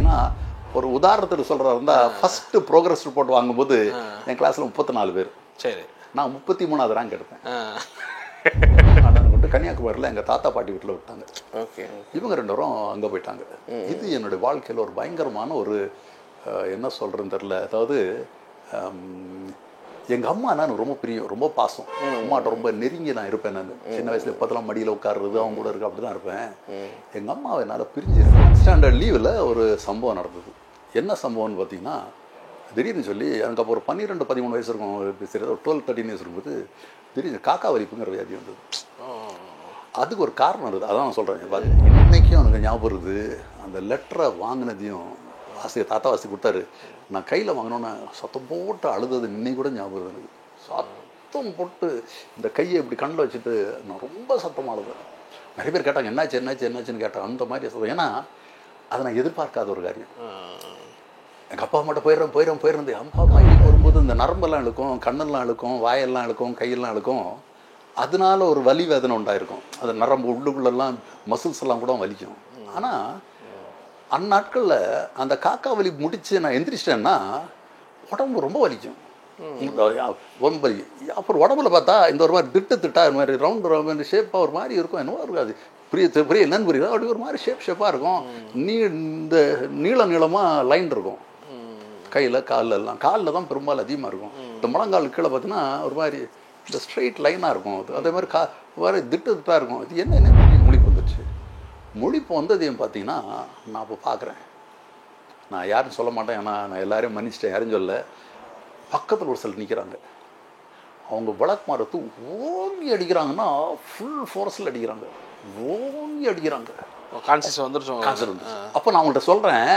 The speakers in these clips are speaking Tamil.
பார்த்தீங்கன்னா ஒரு உதாரணத்துக்கு சொல்கிறதா இருந்தால் ஃபஸ்ட்டு ப்ரோக்ரஸ் ரிப்போர்ட் வாங்கும்போது என் கிளாஸில் 34 பேர். சரி. நான் 33வது ரேங்க் எடுத்தேன். கொண்டு கன்னியாகுமரியில் எங்கள் தாத்தா பாட்டி வீட்டில் விட்டாங்க. ஓகே. இவங்க 2 பேரும் அங்கே போயிட்டாங்க. இது என்னுடைய வாழ்க்கையில் ஒரு பயங்கரமான ஒரு என்ன சொல்கிறேன்னு தெரில. அதாவது எங்கள் அம்மா நான் ரொம்ப பிரியம், ரொம்ப பாசம். அம்மாட்ட ரொம்ப நெருங்கி நான் இருப்பேன். நான் சின்ன வயசுல இப்போதெல்லாம் மடியில் உட்காருறது அவங்க கூட இருக்கு அப்படி தான் இருப்பேன். எங்கள் அம்மாவை என்னால் பிரிஞ்சிருக்கேன். ஸ்டாண்டர்ட் லீவில் ஒரு சம்பவம் நடந்தது. என்ன சம்பவம்னு பார்த்தீங்கன்னா, திடீர்னு சொல்லி எனக்கு அப்போ ஒரு 12-13 வயசு இருக்கும், ஒரு 12-13 வயசு இருக்கும்போது திடீர்னு காக்கா வலிப்புங்கிற வியாதி வந்தது. அதுக்கு ஒரு காரணம் இருக்குது, அதான் நான் சொல்கிறேன். இன்னைக்கும் எனக்கு ஞாபகம் இருக்குது. அந்த லெட்டரை வாங்கினதையும் தாத்தா வாசி கொடுத்தாரு. நான் கையில் வாங்கினோன்னே சத்தம் போட்டு அழுதது இன்னைக்கு கூட ஞாபகம் எனக்கு. சத்தம் போட்டு இந்த கையை இப்படி கண்ணில் வச்சுட்டு நான் ரொம்ப சத்தமாக அழுதேன். நிறைய பேர் கேட்டாங்க என்னாச்சுன்னு கேட்டாங்க. அந்த மாதிரி சொல்லுவேன். ஏன்னா அதை நான் எதிர்பார்க்காத ஒரு காரியம். எங்கள் அப்பா அம்மாட்ட போயிடுறது. அம்மா இன்னைக்கு வரும்போது இந்த நரம்பெல்லாம் இழுக்கும், கண்ணெல்லாம் இழுக்கும், வாயெல்லாம் இழுக்கும், கையெல்லாம் இழுக்கும். அதனால ஒரு வலி வேதனை உண்டாயிருக்கும். அது நரம்பு உள்ளுக்குள்ளெல்லாம் மசில்ஸ் எல்லாம் கூட வலிக்கும். ஆனால் அந்நாட்களில் அந்த காக்கா வலி முடிச்சு நான் எந்திரிச்சிட்டேன்னா உடம்பு ரொம்ப வலிக்கும், ரொம்ப வலி. அப்புறம் உடம்புல பார்த்தா இந்த ஒரு மாதிரி திட்டா இது மாதிரி ரவுண்டு ஷேப்பாக ஒரு மாதிரி இருக்கும். என்னவோ இருக்காது, புரிய என்னன்னு புரியுது. அப்படி ஒரு மாதிரி ஷேப்பாக இருக்கும். இந்த நீளமாக லைன் இருக்கும் கையில் காலில் எல்லாம். காலில் தான் பெரும்பாலும் அதிகமாக இருக்கும். இந்த முழங்கால் கீழே பார்த்தீங்கன்னா ஒரு மாதிரி இந்த ஸ்ட்ரெயிட் லைனாக இருக்கும். அதே மாதிரி மாதிரி திட்டா இருக்கும். இது என்ன முழிப்பு வந்துடுச்சு. முழிப்பு வந்ததையும் பார்த்தீங்கன்னா நான் இப்போ பார்க்குறேன். நான் யாரும் சொல்ல மாட்டேன், ஏன்னா நான் எல்லாரையும் மன்னிச்சிட்டேன், யாரும் சொல்ல. பக்கத்தில் ஒரு சிலர் நிற்கிறாங்க. அவங்க விளக்கு மாறத்து ஓங்கி அடிக்கிறாங்கன்னா ஃபுல் ஃபோர்ஸில் அடிக்கிறாங்க, ஓங்கி அடிக்கிறாங்க. கான்சியஸ் வந்துருச்சு. அப்போ நான் அவங்கள்ட்ட சொல்கிறேன்,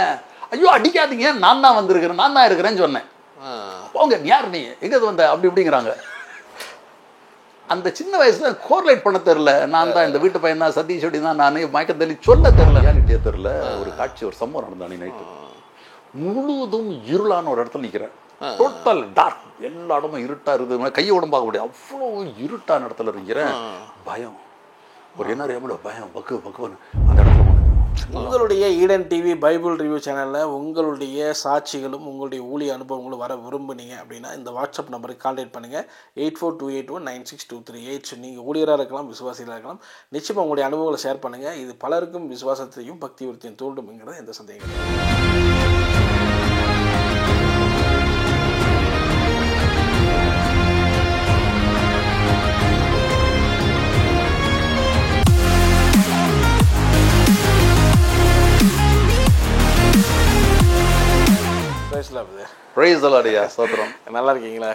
ஐயோ அடிக்காதீங்க, நான் தான் இருக்கிறேன்னு சொன்னேன். அவங்க யார் நீ எங்கே வந்த அப்படி இப்படிங்கிறாங்க. அந்த சின்ன வயசுல கோர்லேட் பண்ண தெரில. நான் தான் இந்த வீட்டு பையன் தான், சதீஷ் அப்படி தான், நான் மயக்கத்தள்ளி சொல்ல தெரில, ரியாலிட்டியே தெரில. ஒரு காட்சி, ஒரு சம்பவம் நடந்தானே நைட்டு. முழுவதும் இருளான ஒரு இடத்துல நிற்கிறேன். டோட்டல் டார்க், எல்லா இடமும் இருட்டா இருக்குது. கையை உடம்பு பார்க்க முடியாது, அவ்வளோ இருட்டான இடத்துல இருக்கிறேன். பயம், ஒரு என்ன பயம், பக்குன்னு அந்த இடத்துல. உங்களுடைய ஈடன் டிவி பைபிள் ரிவ்யூ சேனலில் உங்களுடைய சாட்சிகளும் உங்களுடைய ஊழிய அனுபவங்களும் வர விரும்புனீங்க அப்படின்னா இந்த வாட்ஸ்அப் நம்பருக்கு கான்டாக்ட் பண்ணுங்கள். 8428196238. நீங்கள் ஊழியராக இருக்கலாம், விசுவாசிகளாக இருக்கலாம். நிச்சயமாக உங்களுடைய அனுபவங்களை ஷேர் பண்ணுங்கள். இது பலருக்கும் விசுவாசத்தையும் பக்தி விருத்தியும் தூண்டும்ங்கிறது எந்த சந்தேகம் கிடையாது. நல்லா இருக்கீங்களா?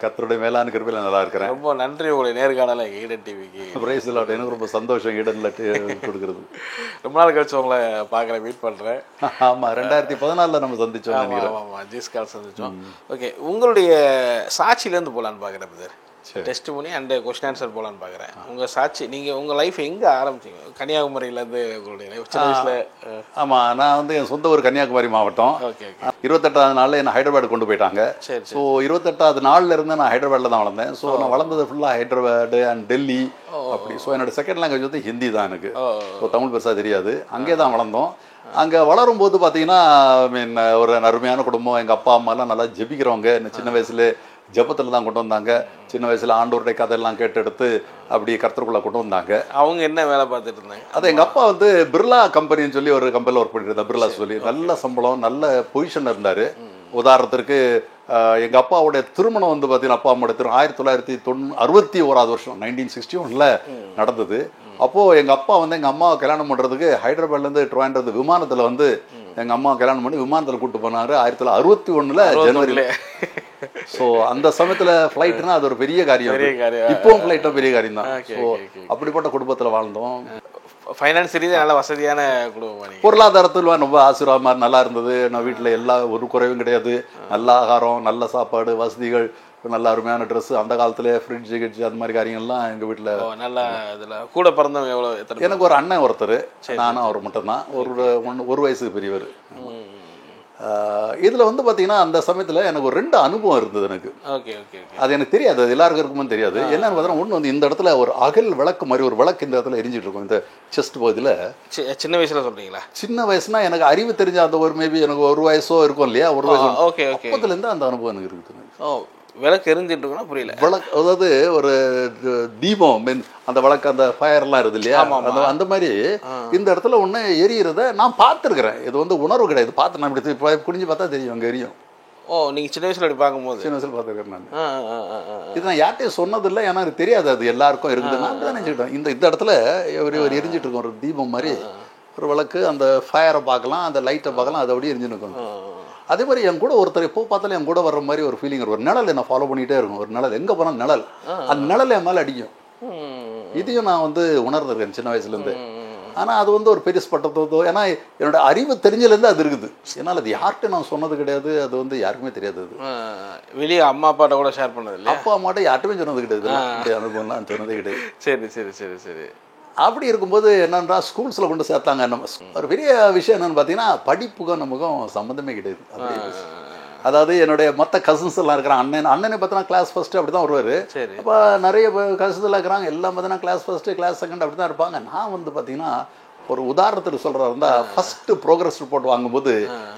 கர்த்தருடைய மேலான கிருபையில நல்லா இருக்கிறேன். ரொம்ப நன்றி உங்களுடைய நேர்காணல ஈடன் டிவிக்கு. Praise the Lord. எனக்கு ரொம்ப சந்தோஷம் ஈடன்ல கொடுக்குறது. ரொம்ப நாள் கழிச்சு உங்களை பார்க்குறேன், மீட் பண்ணுறேன். ஆமாம், 2014 நம்ம சந்திச்சோம். ஆமாம், ஜீஸ்கால் சந்திச்சோம். ஓகே, உங்களுடைய சாட்சியிலேருந்து போகலான்னு பார்க்குறேன் brother. Testimony and question answer போகலான்னு பார்க்குறேன். உங்கள் சாட்சி, நீங்கள் உங்கள் லைஃப் எங்கே ஆரம்பிச்சிங்க? கன்னியாகுமரியிலேருந்து உங்களுடைய லைஃப் சின்ன வயசில்? ஆமாம், நான் வந்து என் சொந்த ஊர் கன்னியாகுமரி மாவட்டம். ஓகே. 28வது நாளில் என்னை ஹைதராபாடு கொண்டு போயிட்டாங்க. சரி. ஸோ 28வது நாளில் இருந்து நான் ஹைதராபாடில் தான் வளர்ந்தேன். ஸோ நான் வளர்ந்தது ஃபுல்லாக ஹைதராபாடு அண்ட் டெல்லி அப்படி. ஸோ என்னோட செகண்ட் லாங்குவேஜ் வந்து ஹிந்தி தான் எனக்கு. ஸோ தமிழ் பெருசாக தெரியாது. அங்கே தான் வளர்ந்தோம். அங்கே வளரும்போது பார்த்தீங்கன்னா ஒரு அருமையான குடும்பம். எங்கள் அப்பா அம்மாலாம் நல்லா ஜெபிக்கிறவங்க. என்ன சின்ன வயசுல ஜபத்தில் தான் கொண்டு வந்தாங்க. சின்ன வயசில் ஆண்டோருடைய கதையெல்லாம் கேட்டு எடுத்து அப்படி கர்த்தருக்குள்ளே கொண்டு வந்தாங்க. அவங்க என்ன வேலை பார்த்துட்டு இருந்தாங்க? அது எங்கள் அப்பா வந்து பிர்லா கம்பெனின்னு சொல்லி ஒரு கம்பெனியில் ஒர்க் பண்ணிட்டு இருந்தார். பிர்லா சொல்லி நல்ல சம்பளம், நல்ல பொசிஷன் இருந்தார். உதாரணத்திற்கு எங்கள் அப்பாவுடைய திருமணம் வந்து பார்த்தீங்கன்னா, அப்பா அம்மாவுடைய திருமணம் 1961 வருஷம் 1961 நடந்தது. அப்போது எங்கள் அப்பா வந்து எங்கள் அம்மாவை கல்யாணம் பண்ணுறதுக்கு ஹைதராபாத்லேருந்து ட்ரிவாண்ட்ரம் விமானத்தில் வந்து எங்கள் அம்மா கல்யாணம் பண்ணி விமானத்தில் கூப்பிட்டு போனார் 1961 ஜனவரியில். ஸோ அந்த சமயத்தில் ஃப்ளைட்னா அது ஒரு பெரிய காரியம். இப்போவும் ஃப்ளைட்டும் பெரிய காரியம் தான். ஸோ அப்படிப்பட்ட குடும்பத்தில் வாழ்ந்தோம். ஃபைனான்ஸ் ரீதியாக நல்ல வசதியான குடும்பம். பொருளாதாரத்தில் ரொம்ப ஆசீர்வாதமாக நல்லா இருந்தது. நான் வீட்டில் எல்லா ஒரு குறைவும் கிடையாது. நல்ல ஆகாரம், நல்ல சாப்பாடு, வசதிகள், நல்ல அருமையான ட்ரெஸ். அந்த காலத்துல ஃப்ரிட்ஜ் கிட்ஜ் அந்த மாதிரி காரியங்கள்லாம் எங்கள் வீட்டில் நல்ல இதில். கூட பிறந்தவங்க எவ்வளோ? எனக்கு ஒரு அண்ணன் ஒருத்தர், நானும் அவர் மட்டும்தான். ஒரு வயசுக்கு பெரியவர். இதில் வந்து பார்த்தீங்கன்னா அந்த சமயத்தில் எனக்கு ஒரு 2 அனுபவம் இருந்தது எனக்கு. Okay okay okay. அது எனக்கு தெரியாது, அது எல்லாருக்கும் இருக்குமோ தெரியாது. என்னன்னு பார்த்தீங்கன்னா, ஒன்று வந்து இந்த இடத்துல ஒரு அகல் விளக்கு மாதிரி ஒரு விளக்கு இந்த இடத்துல எரிஞ்சிட்டு இருக்கும், இந்த செஸ்ட் பகுதியில். சின்ன வயசுல சொல்றீங்களா? சின்ன வயசுனா எனக்கு அறிவு தெரிஞ்ச அந்த ஒரு மேபி எனக்கு 1 வயசோ இருக்கும் இல்லையா, 1 வயசு. Okay okay. அப்போதுலேருந்து அந்த அனுபவம் எனக்கு இருக்குது. ஓ, விளக்கு எரிஞ்சிட்டு இருக்குன்னா புரியல. விளக்கு அதாவது ஒரு தீபம் மீன் அந்த விளக்கு அந்த ஃபயர்லாம் இருக்குது இல்லையா, அந்த மாதிரி இந்த இடத்துல ஒன்று எரியிறத நான் பார்த்துருக்குறேன். இது வந்து உணர்வு கிடையாது, பார்த்து நான் இப்படி குனிஞ்சு பார்த்தா தெரியும் அங்கே எரியும். ஓ, நீங்கள் சின்ன வயசில் அப்படி பார்க்கும்போது? சின்ன வயசில் பார்த்துருக்கேன் நான். இது நான் யார்கிட்டையும் சொன்னதில்லை, ஏன்னா எனக்கு தெரியாது அது எல்லாருக்கும் இருக்குது. நான் தான் நினச்சிக்கிட்டேன் இந்த இடத்துல ஒரு எரிஞ்சிட்டு இருக்கும் ஒரு தீபம் மாதிரி ஒரு விளக்கு, அந்த ஃபயரை பார்க்கலாம், அந்த லைட்டை பார்க்கலாம், அது அப்படியே எரிஞ்சுன்னு இருக்கும். அதே மாதிரி என் கூட ஒருத்தர் எப்போ பார்த்தாலும் என் கூட வர்ற மாதிரி ஒரு ஃபீலிங் இருக்கும். ஒரு நிழல் என்ன ஃபாலோ பண்ணிகிட்டே இருக்கும், ஒரு நிழல் எங்கே போனால் நிழல், அந்த நிழல் என் மேலே அடிக்கும். இதையும் நான் வந்து உணர்ந்திருக்கேன் சின்ன வயசுலேருந்து. ஆனால் அது வந்து ஒரு பெரிய பட்டத்தோ, ஏன்னா என்னோட அறிவு தெரிஞ்சதுலேருந்து அது இருக்குது. ஏன்னால் அது யார்கிட்ட நான் சொன்னது கிடையாது, அது வந்து யாருக்குமே தெரியாது. அது வெளியே அம்மா அப்பாட்ட கூட ஷேர் பண்ணது இல்லை, அப்பா அம்மாட்ட யார்ட்டுமே சொன்னது கிடையாது, அனுபவம்லாம் சொன்னதே கிடையாது. சரி சரி சரி சரி. அப்படி இருக்கும்போது என்னன்னா ஸ்கூல்ஸில் கொண்டு சேர்த்தாங்க. நம்ம ஒரு பெரிய விஷயம் என்னென்னு பார்த்தீங்கன்னா, படிப்புக்கும் நமக்கும் சம்மந்தமே கிடையாது. அதாவது என்னுடைய மற்ற கசின்ஸ் எல்லாம் இருக்கிறாங்க. அண்ணனை பார்த்தீங்கன்னா கிளாஸ் ஃபஸ்ட்டு அப்படி தான் வருவார். அப்போ நிறைய கசின்ஸ் எல்லாம் இருக்கிறாங்க, எல்லாம் பார்த்தீங்கன்னா கிளாஸ் ஃபஸ்ட்டு கிளாஸ் செகண்ட் அப்படி தான் இருப்பாங்க. நான் வந்து பார்த்தீங்கன்னா ஒரு உதாரணத்துக்கு சொல்கிறதா இருந்தால், ஃபஸ்ட்டு ப்ரோக்ரஸ் ரிப்போர்ட் வாங்கும்போது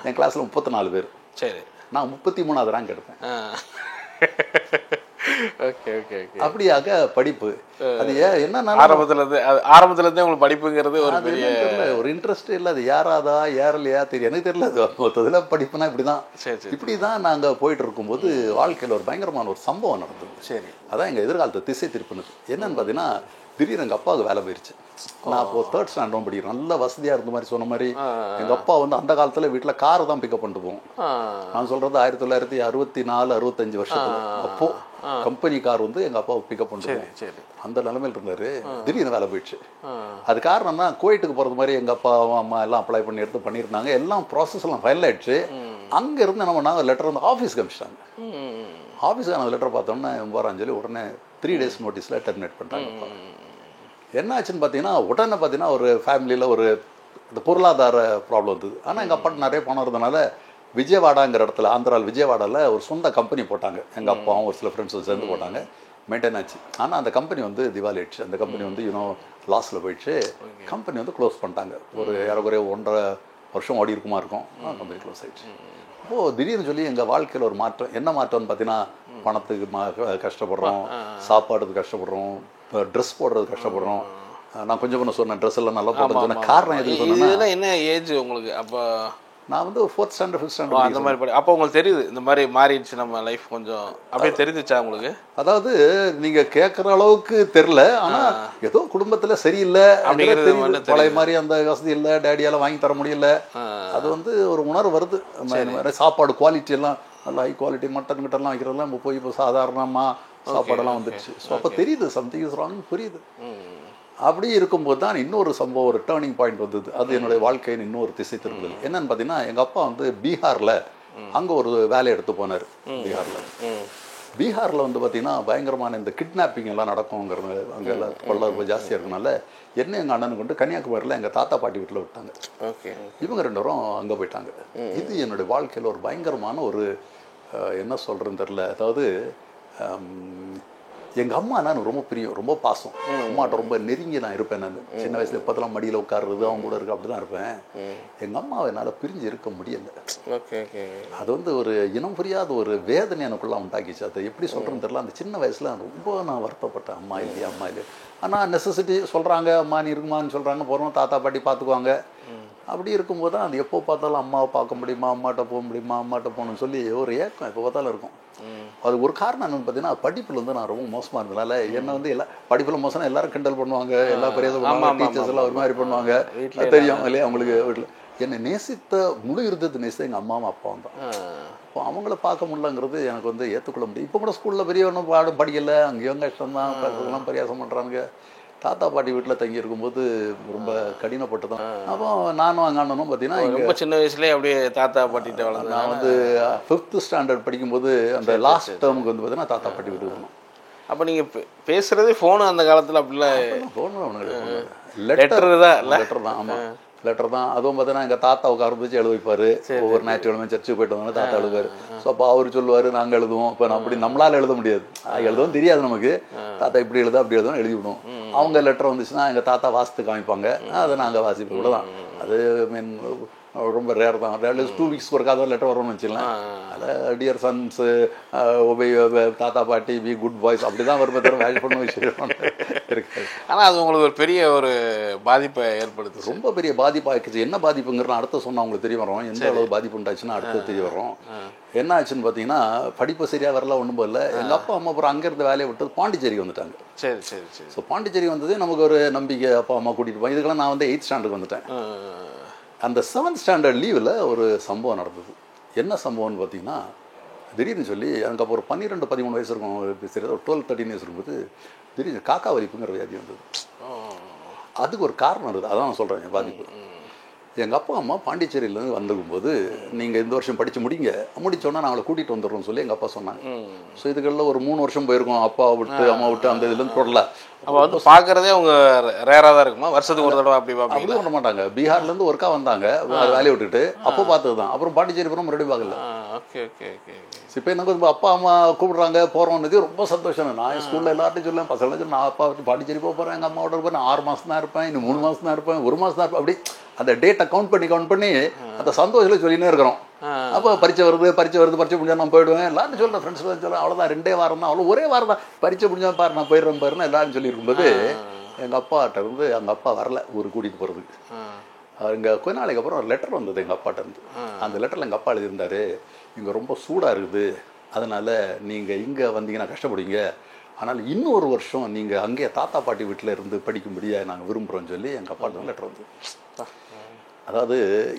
என் கிளாஸில் 34 பேர். சரி, நான் 33வது ரேங்க் எடுப்பேன். Okay okay okay. அப்படியாக படிப்பு அது என்ன ஆரம்பத்துலேருந்தே உங்களுக்கு படிப்புங்கிறது ஒரு பெரிய ஒரு இன்ட்ரெஸ்ட் இல்லை. அது ஏறாதா ஏறலையா தெரியும், எனக்கு தெரியல. அது மொத்தத்தில் படிப்புனா இப்படி தான், இப்படி தான் நாங்கள் போயிட்டு இருக்கும்போது வாழ்க்கையில் ஒரு பயங்கரமான ஒரு சம்பவம் நடந்தது. சரி, அதான் எங்கள் எதிர்காலத்தை திசை திருப்பினது. என்னன்னு பார்த்தீங்கன்னா, திடீர்னு எங்கள் அப்பாவுக்கு வேலை போயிடுச்சு. நான் அப்போது 3rd ஸ்டாண்டர்ட் படிக்கிறேன். நல்ல வசதியாக இருந்த மாதிரி சொன்ன மாதிரி எங்கள் அப்பா வந்து அந்த காலத்தில் வீட்டில் காரை தான் பிக்கப் பண்ணிட்டு போவோம். நான் சொல்கிறது 1964 65 வருஷத்துல. அப்போது கம்பெனி கார் வந்து எங்கள் அப்பாவை பிக்கப் பண்ணிட்டு அந்த நிலைமையில் இருந்தார். திடீர்னு வேலை போயிடுச்சு. அது காரணம் தான், குவைட்டுக்கு போகிறது மாதிரி எங்கள் அப்பா அம்மா எல்லாம் அப்ளை பண்ணி எடுத்து பண்ணியிருந்தாங்க. எல்லாம் ப்ராசஸ் எல்லாம் ஃபைனல் ஆகிடுச்சு. அங்கேருந்து நம்ம நாங்கள் லெட்டர் வந்து ஆஃபீஸ்க்கு அனுப்பிச்சிட்டாங்க. ஆஃபீஸுக்கு அந்த லெட்டர் பார்த்தோம்னா வரான்னு சொல்லி உடனே 3 days நோட்டீஸில் டெர்மினேட் பண்ணிட்டாங்க. என்ன ஆச்சுன்னு பார்த்தீங்கன்னா, உடனே பார்த்தீங்கன்னா ஒரு ஃபேமிலியில் ஒரு இந்த பொருளாதார ப்ராப்ளம் வந்தது. ஆனால் எங்கள் அப்பாட்ட நிறைய பணம் இருந்தனால விஜயவாடாங்கிற இடத்துல, ஆந்திராவில் விஜயவாடாவில் ஒரு சொந்த கம்பெனி போட்டாங்க. எங்கள் அப்பாவும் ஒரு சில ஃப்ரெண்ட்ஸும் சேர்ந்து போட்டாங்க. மெயின்டைன் ஆச்சு. ஆனால் அந்த கம்பெனி வந்து திவாலி ஆயிடுச்சு. அந்த கம்பெனி வந்து லாஸில் போயிடுச்சு. கம்பெனி வந்து க்ளோஸ் பண்ணிட்டாங்க. ஒரு ஏறக்குறைய 1.5 வருஷம் ஓடி இருக்குமா இருக்கும். கம்பெனி க்ளோஸ் ஆகிடுச்சு. அப்போது திடீர்னு சொல்லி எங்கள் வாழ்க்கையில் ஒரு மாற்றம். என்ன மாற்றம்னு பார்த்தீங்கன்னா, பணத்துக்கு கஷ்டப்படுறோம், சாப்பாடுக்கு கஷ்டப்படுறோம், ட்ரெஸ் போடுறது கஷ்டப்படுறோம். நான் கொஞ்சம் சொன்னேன், ட்ரெஸ் எல்லாம் நல்லா போடுறது. காரணம் எதுக்கு சொன்னேன்னா, என்ன ஏஜ் உங்களுக்கு அப்போ? நான் வந்து ஒரு 4th ஸ்டாண்டர்ட் 5th ஸ்டாண்டர்ட் அந்த மாதிரி படி. அப்போ உங்களுக்கு தெரியுது இந்த மாதிரி மாறிடுச்சு நம்ம லைஃப் கொஞ்சம் அப்படியே தெரிஞ்சிச்சா உங்களுக்கு? அதாவது நீங்கள் கேட்குற அளவுக்கு தெரில, ஆனால் ஏதோ குடும்பத்தில் சரியில்லை அப்படிங்கிறது. பழைய மாதிரி அந்த வசதி இல்லை, டேடியால் வாங்கி தர முடியல. அது வந்து ஒரு உணர்வு வருது. சாப்பாடு குவாலிட்டி எல்லாம் நல்லா ஹை குவாலிட்டி, மட்டன் கிட்டலாம் வைக்கிறதெல்லாம் இப்போ போய் இப்போ சாதாரணமாக சாப்பாடெல்லாம் வந்துடுச்சு. ஸோ அப்போ தெரியுது சம்திங் இஸ் ராங், புரியுது. அப்படி இருக்கும்போது தான் இன்னொரு சம்பவம், ஒரு டேர்னிங் பாயிண்ட் வந்தது. அது என்னுடைய வாழ்க்கையின் இன்னொரு திசை திருப்புதல். என்னன்னு பார்த்தீங்கன்னா, எங்கள் அப்பா வந்து பீகாரில் அங்கே ஒரு வேலையை எடுத்து போனார். பீகாரில் வந்து பார்த்தீங்கன்னா பயங்கரமான இந்த கிட்னாப்பிங் எல்லாம் நடக்குங்கிறது, அங்கே எல்லாம் கொள்ள ஜாஸ்தியாக இருக்கனால என்ன எங்கள் அண்ணனை கொண்டு கன்னியாகுமரியில் எங்கள் தாத்தா பாட்டி வீட்டில் விட்டாங்க. இவங்க 2 பேரும் அங்கே போயிட்டாங்க. இது என்னுடைய வாழ்க்கையில் ஒரு பயங்கரமான ஒரு என்ன சொல்கிறேன்னு தெரில. அதாவது எங்கள் அம்மா நான் ரொம்ப பிரியம், ரொம்ப பாசம். அம்மாட்ட ரொம்ப நெருங்கி நான் இருப்பேன். நான் சின்ன வயசுல எப்போதெல்லாம் மடியில் உட்காருறது, அவங்க கூட இருக்கு, அப்படி தான் இருப்பேன். எங்கள் அம்மாவை என்னால் பிரிஞ்சு இருக்க முடியலை. அது வந்து ஒரு இனம் புரியாத ஒரு வேதனை எனக்குள்ள உண்டாக்கிச்சு. அதை எப்படி சொல்கிறேன்னு தெரியல. அந்த சின்ன வயசில் ரொம்ப நான் வருத்தப்பட்டேன். அம்மா இல்லையா, அம்மா இல்லையா. ஆனால் நெசசிட்டி சொல்கிறாங்க, அம்மா நீ இருக்குமான்னு சொல்கிறாங்க, போகிறோம், தாத்தா பாட்டி பார்த்துக்குவாங்க. அப்படி இருக்கும்போது தான் அது எப்போ பார்த்தாலும் அம்மாவை பார்க்க முடியுமா, அம்மாட்ட போக முடியுமா, அம்மாட்ட போகணும்னு சொல்லி ஒரு ஏக்கம் எப்போ பார்த்தாலும் இருக்கும். அது ஒரு காரணம் என்னென்னு பார்த்தீங்கன்னா, படிப்பில் வந்து நான் ரொம்ப மோசமாக இருந்ததுனால என்னை வந்து படிப்பில் மோசம்னா எல்லாரும் கிண்டல் பண்ணுவாங்க, எல்லா பெரிய டீச்சர்ஸ் எல்லாம் ஒரு மாதிரி பண்ணுவாங்க. தெரியும் இல்லையா அவங்களுக்கு. வீட்டில் என்னை நேசித்த முழு இருந்தது நேசித்த எங்கள் அம்மாவும் அப்பாவும் தான். இப்போ அவங்கள பார்க்க முடியலங்கிறது எனக்கு வந்து ஏற்றுக்கொள்ள முடியும். இப்போ கூட ஸ்கூலில் பெரிய ஒன்றும் பாடம் படிக்கலை, அங்கேயும் கஷ்டம் தான், பேசுறதுலாம் பரியாசம் பண்ணுறாங்க. தாத்தா பாட்டி வீட்டில் தங்கி இருக்கும்போது ரொம்ப கடினப்பட்டு தான். அப்போ நானும் எங்கள் அண்ணனும் பார்த்தீங்கன்னா ரொம்ப சின்ன வயசுலேயே அப்படியே தாத்தா பாட்டிகிட்ட வளர்ந்து. நான் வந்து 5th ஸ்டாண்டர்ட் படிக்கும்போது அந்த லாஸ்ட் டேர்முக்கு வந்து பார்த்தீங்கன்னா தாத்தா பாட்டி வீட்டுக்கு வரணும். அப்போ நீங்கள் பேசுகிறதே ஃபோனு அந்த காலத்தில் அப்படிலாம்? ஃபோனு ஒன்று லெட்டர் தான். லெட்டர் தான். ஆமாம், லெட்டர் தான். அதுவும் பார்த்தீங்கன்னா எங்கள் தாத்தா உட்கார வச்சு எழுத வைப்பார். ஒவ்வொரு ஞாயிற்றுக்கிழமை சர்ச்சுக்கு போயிட்டு வந்தோம்னா தாத்தா எழுதுவார். ஸோ அப்போ அவர் சொல்லுவார், நாங்கள் எழுதுவோம். இப்போ அப்படி நம்மளால் எழுத முடியாது, எழுதவும் தெரியாது நமக்கு. தாத்தா இப்படி எழுத அப்படி எழுதவும் எழுதி விடுவோம். அவங்க லெட்டர் வந்துச்சுன்னா எங்கள் தாத்தா வாசித்து காமிப்பாங்க, அதை நாங்கள் வாசிப்போம். இவ்வளோ தான். அது மீன் ரொம்ப ரேர் தான். 2 வீக்ஸ்க்கு ஒருக்காத ஒரு லெட்டர் வரும்னு வச்சுக்கலாம். அதில் டியர் சன்ஸு, தாத்தா பாட்டி, பி குட் பாய்ஸ் அப்படி தான் வருமே தவிர வேல்யூ பண்ண விஷயம் இருக்காது. ஆனால் அது உங்களுக்கு ஒரு பெரிய ஒரு பாதிப்பை ஏற்படுத்து. ரொம்ப பெரிய பாதிப்பு ஆயிடுச்சு. என்ன பாதிப்புங்கிறத அடுத்து சொன்னால் உங்களுக்கு தெரிய வரும். எந்த அளவு பாதிப்பு உண்டாச்சுன்னா அடுத்து தெரிய வரும். என்ன ஆச்சுன்னு பார்த்தீங்கன்னா, படிப்பு சரியாக வரல, ஒன்றும் இல்லை. எங்கள் அப்பா அம்மா அப்புறம் அங்கேருந்து வேலையை விட்டு பாண்டிச்சேரிக்கு வந்துட்டாங்க. சரி சரி சரி. ஸோ பாண்டிச்சேரி வந்தது நமக்கு ஒரு நம்பிக்கை. அப்பா அம்மா கூட்டிகிட்டு போய் இதுக்கெல்லாம் நான் வந்து 8th ஸ்டாண்டர்டுக்கு வந்துட்டேன். அந்த 7th ஸ்டாண்டர்ட் லீவில் ஒரு சம்பவம் நடந்தது. என்ன சம்பவம்னு பார்த்தீங்கன்னா, திடீர்னு சொல்லி எனக்கு அப்போ ஒரு 12-13 வயசு இருக்கும், சரி ஒரு 12-13 வயசு இருக்கும்போது திடீர்னு காக்கா வலிப்புங்கிற வியாதி வந்தது. அதுக்கு ஒரு காரணம் இருக்குது, அதான் நான் சொல்கிறேன் பாதிப்பு. எங்கள் அப்பா அம்மா பாண்டிச்சேரியிலேருந்து வந்துக்கும்போது, நீங்கள் இந்த வருஷம் படித்து முடிச்சோன்னா நான் அவளை கூட்டிகிட்டு வந்துடுறோம்னு சொல்லி எங்கள் அப்பா சொன்னாங்க. ஸோ இதுக்கெல்லாம் ஒரு 3 வருஷம் போயிருக்கோம், அப்பா விட்டு அம்மா விட்டு அந்த இதுலேருந்து தொடல. அப்போ வந்து பார்க்குறதே அவங்க ரேராக தான் இருக்குமா? வருஷத்துக்கு ஒரு தடவை அப்படி அப்படி பண்ண மாட்டாங்க. பீகார்லேருந்து ஒர்க்கா வந்தாங்க, வேலையை விட்டுட்டு அப்போ பார்த்தது தான். அப்புறம் பாண்டிச்சேரி போகிறோம், மறுபடியும் பார்க்கல. Okay okay okay. இப்போ எனக்கு வந்து அப்பா அம்மா கூப்பிட்றாங்க, போகிறோம்னது ரொம்ப சந்தோஷம். நான் ஸ்கூலில் எல்லார்ட்டையும் சொல்லுவேன், பசங்க நான் அப்பா பாண்டிச்சேரி போகிறேன், எங்கள் அம்மாவோட இருப்பேன். நான் 6 மாதம் தான் இருப்பேன், இன்னும் 3 மாதம் தான் இருப்பேன், 1 மாதம் தான் இருப்பேன். அப்படி அந்த டேட்டை கவுண்ட் பண்ணி அந்த சந்தோஷத்தில் சொல்லினே இருக்கிறோம். அப்போ பரீட்சை வருது முடிஞ்சா நான் போயிடுவேன். எல்லாரும் சொல்கிறேன், ஃப்ரெண்ட்ஸ் சொல்கிறேன், அவ்வளோதான் 2 வாரம் தான், அவ்வளோ ஒரே வாரம் தான், பரீட்சை முடிஞ்சா பாரு நான் போயிடுறேன் பாருன்னு எல்லாரும் சொல்லியிருக்கும்போது எங்கள் அப்பாட்ட இருந்து எங்கள் அப்பா வரல ஊருக்கு கூட்டிகிட்டு போகிறதுக்கு. இங்கே கொஞ்ச நாளைக்கு அப்புறம் ஒரு லெட்டர் வந்தது எங்கள் அப்பாட்ட இருந்து. அந்த லெட்டரில் எங்கள் அப்பா எழுதியிருந்தார், இங்கே ரொம்ப சூடாக இருக்குது, அதனால் நீங்கள் இங்கே வந்தீங்கன்னா கஷ்டப்படுவீங்க, ஆனால் இன்னொரு வருஷம் நீங்கள் அங்கேயே தாத்தா பாட்டி வீட்டில் இருந்து படிக்கும்படியாக நாங்கள் விரும்புகிறோன்னு சொல்லி எங்கள் அப்பாட்ட லெட்டர் வந்து. அதாவது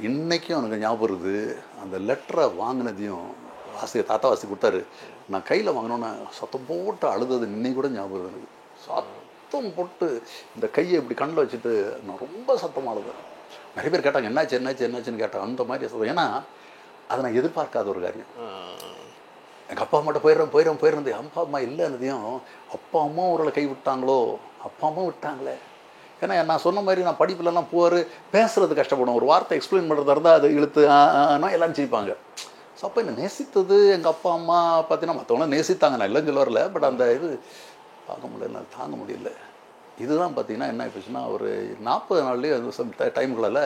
இன்றைக்கும் எனக்கு ஞாபகம் இருக்குது. அந்த லெட்டரை வாங்கினதையும் தாத்தா வாசி கொடுத்தாரு. நான் கையில் வாங்கினோன்னே சத்தம் போட்டு அழுதது இன்னைக்கு கூட ஞாபகம் எனக்கு. சத்தம் போட்டு இந்த கையை இப்படி கண்ணில் வச்சுட்டு நான் ரொம்ப சத்தமாக அழுதேன். நிறைய பேர் கேட்டாங்க, என்னாச்சுன்னு கேட்டாங்க. அந்த மாதிரி சத்தம். ஏன்னா அதை நான் எதிர்பார்க்காத ஒரு காரியம். எங்கள் அப்பா அம்மாட்ட போயிடுறது அப்பா அம்மா இல்லைன்னதையும், அப்பா அம்மா ஊரில் கை விட்டாங்களோ, அப்பா அம்மா விட்டாங்களே. ஏன்னா நான் சொன்ன மாதிரி நான் படிப்புலலாம் போவார், பேசுறது கஷ்டப்படும். ஒரு வார்த்தை எக்ஸ்பிளைன் பண்ணுறதா இருந்தால் அது இழுத்து எல்லாம் செய்ப்பாங்க. ஸோ அப்போ என்ன நேசித்தது எங்கள் அப்பா அம்மா பார்த்தீங்கன்னா, மற்றவங்கள நேசித்தாங்க, நான் இல்லைன்னு சொல்ல வரல. பட் அந்த இது பார்க்க முடியல, நான் தாங்க முடியல. இதுதான் பார்த்தீங்கன்னா என்ன ஆயிடுச்சுன்னா, ஒரு 40 நாள்லேயே அது டைம்களில்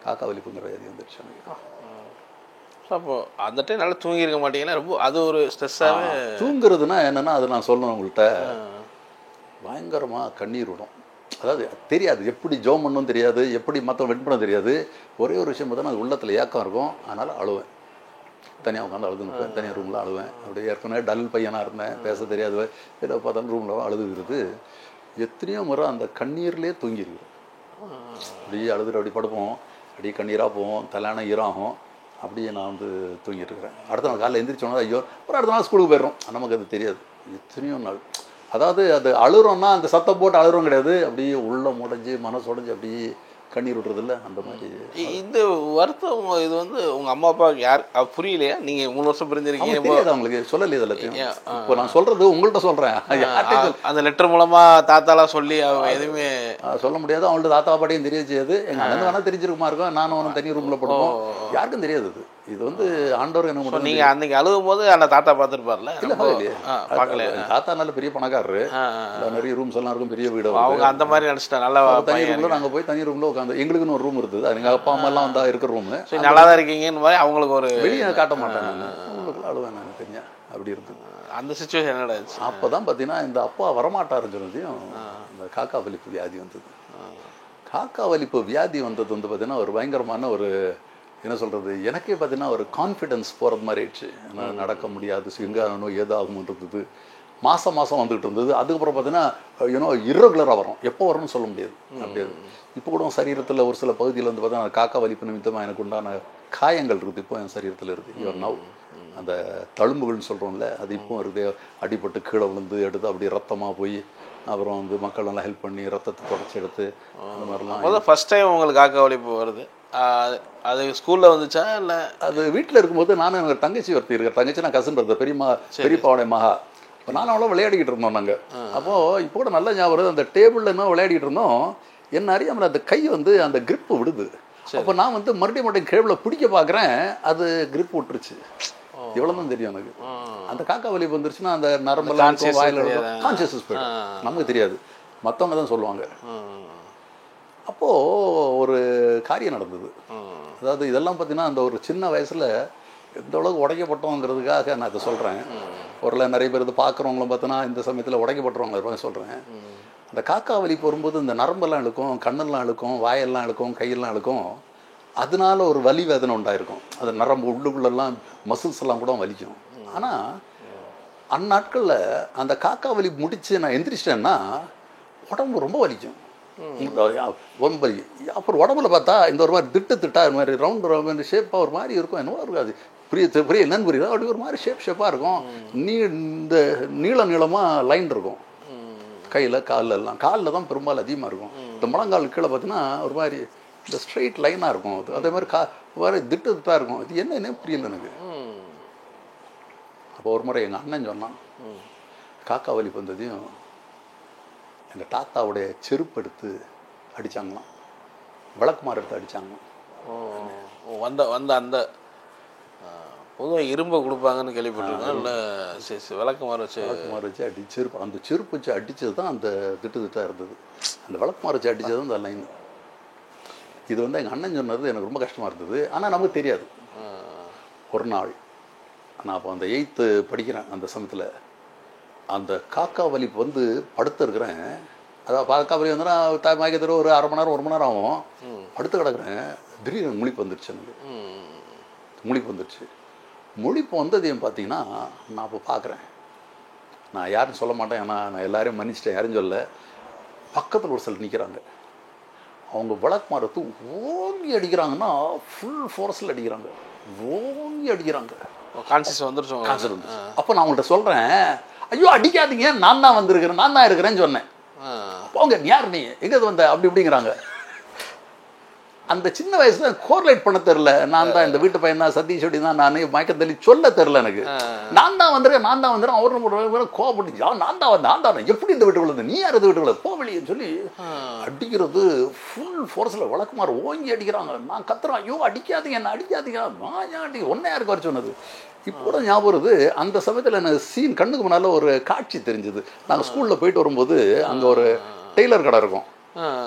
காக்கா வலிப்புங்கிற வியாதி வந்துடுச்சு எனக்கு. அப்போ அந்த டைம் நல்லா தூங்கியிருக்க மாட்டீங்கன்னா, ரொம்ப அது ஒரு ஸ்ட்ரெஸ்ஸாகவே. தூங்குறதுனா என்னென்னா, அது நான் சொல்லணும் உங்கள்கிட்ட, பயங்கரமாக கண்ணீர் விடும். அதாவது தெரியாது, எப்படி ஜோம் பண்ணணும் தெரியாது, எப்படி மற்ற வெட் பண்ண தெரியாது. ஒரே ஒரு விஷயம் பார்த்தோன்னா, அது உள்ளத்தில் ஏக்கம் இருக்கும். அதனால் அழுவேன், தனியாக உட்காந்து அழுதுனுப்பேன், தனியாக ரூமில் அழுவேன். அப்படியே ஏற்கனவே டல் பையனாக இருந்தேன், பேச தெரியாது. இதில் பார்த்தாலும் ரூமில் அழுதுகிறது. எத்தனையோ முறை அந்த கண்ணீர்லேயே தூங்கிடுவோம். அப்படியே அழுதுட்டு அப்படி படுப்போம், அப்படியே கண்ணீராக போவோம், தலையான ஈராகும். அப்படியே நான் வந்து தூங்கிட்டு இருக்கிறேன். அடுத்த நாள் காலையில் எந்திரிச்சோன்னா ஐயோ, அப்புறம் அடுத்த நாள் ஸ்கூலுக்கு போயிடுறோம். நமக்கு அது தெரியாது. எத்தனையோ நாள் அதாவது அது அழுறோன்னா அந்த சத்தம் போட்டு அழுறோம் கிடையாது, அப்படியே உள்ள முடைஞ்சு மனசு உடஞ்சி அப்படியே கண்ணீர் விட்டுறது இல்லை, அந்த மாதிரி. இந்த வருத்தம் இது வந்து உங்கள் அம்மா அப்பாவுக்கு யார் புரியலையா? நீங்கள் 3 வருஷம் பிரிஞ்சிருக்கீங்க, அவங்களுக்கு சொல்லலையே எல்லாத்தையும். இப்போ நான் சொல்கிறது உங்கள்கிட்ட சொல்கிறேன். அந்த லெட்டர் மூலமாக தாத்தாலாம் சொல்லி அவங்க எதுவுமே சொல்ல முடியாது. அவங்கள்ட்ட தாத்தா பாட்டியும் தெரிய செய்யாது. எங்கள் அண்ணன் வேணால் தெரிஞ்சிருக்குமா இருக்கும், நானும் அவனும் தனி ரூமில் படுவோம், யாருக்கும் தெரியாது. இது வந்து ஆண்டவர் என்ன பண்ணுவோம். நீங்கள் அன்றைக்கி அழுகும் போது அந்த தாத்தா பார்த்துருப்பார்ல? இல்லை பார்க்கல. தாத்தா நல்ல பெரிய பணக்காரரு, நிறைய ரூம்ஸ் எல்லாம் இருக்கும், பெரிய வீடு. அவங்க அந்த மாதிரி நினச்சிட்டா நல்லா தனி ரூமில் நாங்கள் போய் தனி ரூமில் உட்காந்து, எங்களுக்குன்னு ஒரு ரூம் இருக்குது, எங்கள் அப்பா அம்மா எல்லாம் வந்தால் இருக்கிற ரூமு. நல்லா தான் இருக்கீங்கன்னு மாதிரி அவங்களுக்கு ஒரு வெளியே காட்ட மாட்டேன். நான் அவங்களுக்கு அழுவேன், நான் தெரியும் அப்படி இருக்குது. அந்த சிச்சுவேஷன் என்னடா? அப்போ தான் பார்த்தீங்கன்னா இந்த அப்பா வரமாட்டாருன்னு சொன்னதையும் இந்த காக்கா வலிப்பு வியாதி வந்தது. காக்கா வலிப்பு வியாதி வந்தது வந்து பார்த்தீங்கன்னா ஒரு பயங்கரமான ஒரு என்ன சொல்கிறது, எனக்கே பார்த்தீங்கன்னா ஒரு கான்ஃபிடென்ஸ் போகிறது மாதிரி ஆயிடுச்சு. நடக்க முடியாது, எங்கே ஏதாகும்ன்றது மாதம் வந்துகிட்டு இருந்தது. அதுக்கப்புறம் பார்த்தீங்கன்னா இர்ரெகுலராக வரும், எப்போ வரும்னு சொல்ல முடியாது. அப்படியே இப்போ கூட சரீரத்தில் ஒரு சில பகுதியில் வந்து பார்த்தீங்கன்னா காக்கா வலிப்பு நிமித்தமாக எனக்கு உண்டான காயங்கள் இருக்குது, இப்போ என் சரீரத்தில் இருக்குது. யுவர் நவ் அந்த தழும்புகள்னு சொல்கிறோம்ல, அது இப்போ இருக்குது. அடிபட்டு கீழே விழுந்து எடுத்து அப்படியே ரத்தமாக போய் அப்புறம் வந்து மக்கள் நல்லா ஹெல்ப் பண்ணி ரத்தத்தை தொடச்சி எடுத்து அந்த மாதிரிலாம். ஃபஸ்ட் டைம் உங்களுக்கு காக்கா வலிப்பு வருது, அது ஸ்கூலில் வந்துச்சா இல்லை? அது வீட்டில் இருக்கும்போது நானும் எனக்கு தங்கச்சி ஒருத்தி இருக்கிற தங்கச்சி, நான் கசின் பிரதர், பெரியப்பாவுடைய மகா. இப்போ நானும் அவ்வளோ விளையாடிக்கிட்டு இருந்தோம் நாங்கள். அப்போது இப்போ கூட நல்ல ஞாபகம், அந்த டேபிளில் என்ன விளையாடிக்கிட்டு இருந்தோம், என்ன அறியாமல் அந்த கை வந்து அந்த கிரிப்பு விடுது. அப்போ நான் வந்து மறுபடியும் கேபிளை பிடிக்க பார்க்குறேன், அது கிரிப் விட்டுருச்சு. எவ்வளோ தான் தெரியும் எனக்கு. அந்த காக்கா வலி வந்துருச்சுன்னா அந்த நரம்பெல்லாம் வாயில் கான்சியஸ்னஸ் போய்டும், நமக்கு தெரியாது, மற்றவங்க தான் சொல்லுவாங்க. அப்போது ஒரு காரியம் நடந்தது. அதாவது இதெல்லாம் பார்த்தீங்கன்னா அந்த ஒரு சின்ன வயசில் எந்த அளவுக்கு உடைக்கப்பட்டோங்கிறதுக்காக நான் இதை சொல்கிறேன். ஒரு நிறைய பேர் இது பார்க்குறவங்களும் பார்த்தோன்னா இந்த சமயத்தில் உடைக்கப்பட்டுருவாங்க இருப்பாங்க சொல்கிறேன். அந்த காக்கா வலி போகும்போது இந்த நரம்பெல்லாம் இழுக்கும், கண்ணெல்லாம் இழுக்கும், வாயெல்லாம் இழுக்கும், கையெல்லாம் இழுக்கும். அதனால ஒரு வலி வேதனை உண்டாயிருக்கும். அது நரம்பு உள்ளுக்குள்ளெல்லாம் மசில்ஸ் எல்லாம் கூட வலிக்கும். ஆனால் அந்நாட்களில் அந்த காக்கா வலி முடித்து நான் எந்திரிச்சிட்டேன்னா உடம்பு ரொம்ப வலிக்கும், ரொம்ப வலி. அப்புறம் உடம்புல பார்த்தா இந்த ஒரு மாதிரி திட்டாக இது மாதிரி ரவுண்ட் ஷேப்பாக ஒரு மாதிரி இருக்கும். என்னவோ இருக்காது, புரிய என்னன்னு புரியுது, அப்படி ஒரு மாதிரி ஷேப்பாக இருக்கும். இந்த நீளமாக லைன் இருக்கும் கையில் காலில் எல்லாம். காலில் தான் பெரும்பாலும் அதிகமாக இருக்கும். இந்த முழங்கால் கீழே பார்த்தீங்கன்னா ஒரு மாதிரி இந்த ஸ்ட்ரெயிட் லைனாக இருக்கும். அது அதே மாதிரி மாதிரி திட்டாக இருக்கும். இது என்னன்னே புரியல எனக்கு. அப்போ ஒரு முறை எங்கள் அண்ணன் சொன்னான், காக்கா வலி வந்ததையும் எங்கள் தாத்தாவுடைய செருப்பு எடுத்து அடித்தாங்களாம், விளக்குமாறு எடுத்து அடித்தாங்களாம். வந்த அந்த பொதுவாக இரும்பை கொடுப்பாங்கன்னு கேள்விப்பட்டிருக்கேன். இல்லை விளக்குமாறு வச்சு செருப்பு, அந்த செருப்பு வச்சு அடித்தது தான் அந்த திட்டாக இருந்தது. அந்த விளக்குமாறு வச்சு அடித்தது தான் அந்த லைன். இது வந்து எங்கள் அண்ணன் சொன்னது எனக்கு ரொம்ப கஷ்டமாக இருந்தது. ஆனால் நமக்கு தெரியாது. ஒரு நாள் நான் அப்போ அந்த 8th படிக்கிறேன். அந்த சமயத்தில் அந்த காக்கா வலி வந்து படுத்துருக்குறேன். அதாவது காக்கா வலி வந்துன்னா மயக்கத்தில் ஒரு அரை மணி நேரம் 1 மணி நேரம் ஆகும். படுத்து கிடக்குறேன். திடீர்னு முழிப்பு வந்துடுச்சு எனக்கு. முழிப்பு வந்துடுச்சு. முழிப்பு வந்ததையும் பார்த்தீங்கன்னா நான் அப்போ பார்க்குறேன். நான் யாரும் சொல்ல மாட்டேன், ஏன்னா நான் எல்லாரையும் மன்னிச்சிட்டேன், யாரும் சொல்ல. பக்கத்தில் ஒரு சிலர் நிற்கிறாங்க. அவங்க விளக்கு மாறத்து ஓங்கி அடிக்கிறாங்கன்னா ஃபுல் ஃபோர்ஸில் அடிக்கிறாங்க, ஓங்கி அடிக்கிறாங்க. கான்சியஸ் வந்துருச்சு. அப்போ நான் அவங்கள்ட்ட சொல்கிறேன், ஐயோ அடிக்காதீங்க, நான் தான் வந்திருக்கிறேன், நான் தான் இருக்கிறேன்னு சொன்னேன். போங்க, யார் நீ, எங்கே வந்த, அப்படி இப்படிங்கிறாங்க. அந்த சின்ன வயசுல கோர்லேட் பண்ண தெரில. நான் தான் இந்த வீட்டு பையன் தான், சதீஷ் அப்படி தான், நான் மயக்கத்தள்ளி சொல்ல தெரில எனக்கு. நான் தான் வந்துருக்கேன் அவரு கோவப்பட்டு, நான் தான் எப்படி இந்த வீட்டுக்குள்ள இருந்து, நீ யார் இந்த வீட்டுக்குள்ள, போவலின்னு சொல்லி அடிக்கிறது ஃபுல் ஃபோர்ஸில் விளக்குமாறு ஓங்கி அடிக்கிறாங்க. நான் கத்துறேன், ஐயோ அடிக்காதீங்க, என்ன அடிக்காதீங்க, நான் அடி ஒன்னே யாருக்கு வர சொன்னது. இப்போ கூட ஞாபகம் வருது. அந்த சமயத்தில் எனக்கு சீன் கண்ணுக்கு முன்னால் ஒரு காட்சி தெரிஞ்சுது. நாங்கள் ஸ்கூலில் போயிட்டு வரும்போது அங்கே ஒரு டெய்லர் கடை இருக்கும்.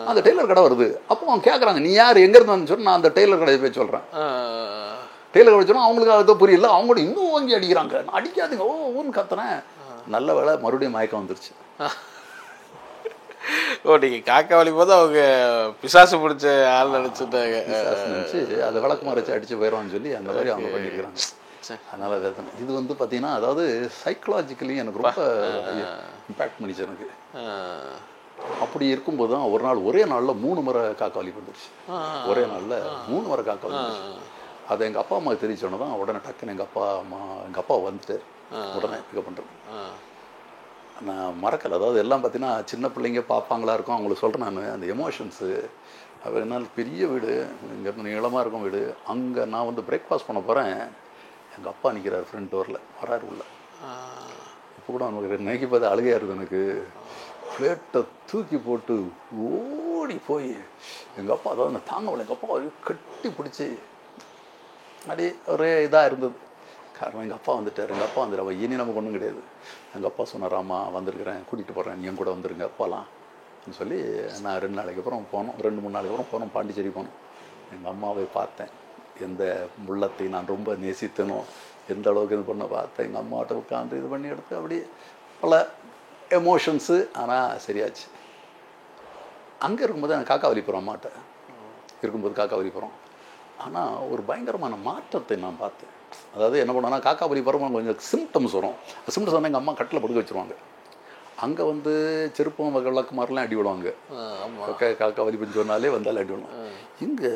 அந்த டெய்லர் கடை வருது. அப்போ அவங்க கேட்குறாங்க, நீ யார், எங்கேருந்து வந்து சொன்னால் நான் அந்த டெய்லர் கடையை போய் சொல்கிறேன். டெய்லர் கடை சொன்னால் அவங்களுக்கு அதை புரியல, அவங்க கூட இன்னும் வாங்கி அடிக்கிறாங்க. நான் அடிக்காதுங்க, ஊன்னு கத்துறேன். நல்ல வேலை மறுபடியும் மயக்கம் வந்துருச்சு. நீங்கள் காக்கா வலி போது அவங்க பிசாசு பிடிச்ச ஆள் நினச்சிட்டாங்க. நினச்சி அதை விளக்கு மறைச்சி அடித்து போயிடுவான்னு சொல்லி அந்த மாதிரி அவங்க பண்ணியிருக்கிறாங்க. அதனால் வேதனை இது வந்து பார்த்தீங்கன்னா, அதாவது சைக்கலாஜிக்கலி எனக்கு ரொம்ப இம்பேக்ட் பண்ணிச்சு எனக்கு. அப்படி இருக்கும்போது தான் ஒரு நாள் ஒரே நாளில் 3 முறை காக்கா வலி வந்துருச்சு. ஒரே நாளில் 3 முறை காக்கா வலி வந்துருச்சு. அதை எங்கள் அப்பா அம்மாவுக்கு தெரிவிச்சோன்னே தான் உடனே டக்குன்னு எங்கள் அப்பா வந்துட்டு உடனே பிக்கப் பண்ணுறது. நான் மறக்கலை. அதாவது எல்லாம் பார்த்தீங்கன்னா சின்ன பிள்ளைங்க பார்ப்பாங்களா இருக்கும், அவங்களுக்கு சொல்கிறேன் நான். அந்த எமோஷன்ஸு அது என்னால் பெரிய வீடு, இங்கேருந்து நீளமாக இருக்கும் வீடு. அங்கே நான் வந்து பிரேக்ஃபாஸ்ட் பண்ண போகிறேன். எங்கள் அப்பா நிற்கிறார் ஃப்ரண்ட் டோரில், வராரு உள்ள. இப்போ கூட அவனுக்கு நினைக்கி பார்த்து அழுகையாக இருக்குது எனக்கு. பிளேட்டை தூக்கி போட்டு ஓடி போய் எங்கள் அப்பா, அதாவது நான் தாங்கவில்லை, எங்கள் அப்பா கட்டி பிடிச்சி அப்படியே ஒரே இதாக இருந்தது. காரணம் எங்கள் அப்பா வந்துட்டார். எங்கள் அப்பா வந்துடு, அவள் இனி நமக்கு ஒன்றும் கிடையாது. எங்கள் அப்பா சொன்னார், அம்மா வந்திருக்கிறேன், கூட்டிகிட்டு போகிறேன், நீ கூட வந்துருங்க போகலாம் சொல்லி. நான் 2 நாளைக்கு அப்புறம் போனோம், 2-3 நாளைக்கு அப்புறம் போனோம், பாண்டிச்சேரி போனோம். எங்கள் அம்மாவை பார்த்தேன். எந்த உள்ளத்தை நான் ரொம்ப நேசித்தனோ, எந்த அளவுக்கு இது பண்ண பார்த்தேன். எங்கள் அம்மாட்ட உட்காந்து இது பண்ணி எடுத்து அப்படி பல எமோஷன்ஸு. ஆனால் சரியாச்சு. அங்கே இருக்கும்போது எனக்கு காக்கா வலி போகிறோம், அம்மாட்ட இருக்கும்போது காக்கா வலி போகிறோம். ஆனால் ஒரு பயங்கரமான மாற்றத்தை நான் பார்த்தேன். அதாவது என்ன பண்ணோன்னா, காக்கா வலி போகிறோம் கொஞ்சம் சிம்டம்ஸ் வரும். சிம்டம்ஸ் வந்து எங்கள் அம்மா கட்டில் படுக்க வச்சுருவாங்க. அங்கே வந்து செருப்பம் விளக்கு மாதிரிலாம் அடி விடுவாங்க. காக்கா வலி பண்ணி சொன்னாலே வந்தாலும் அடி விடுவோம். இங்கே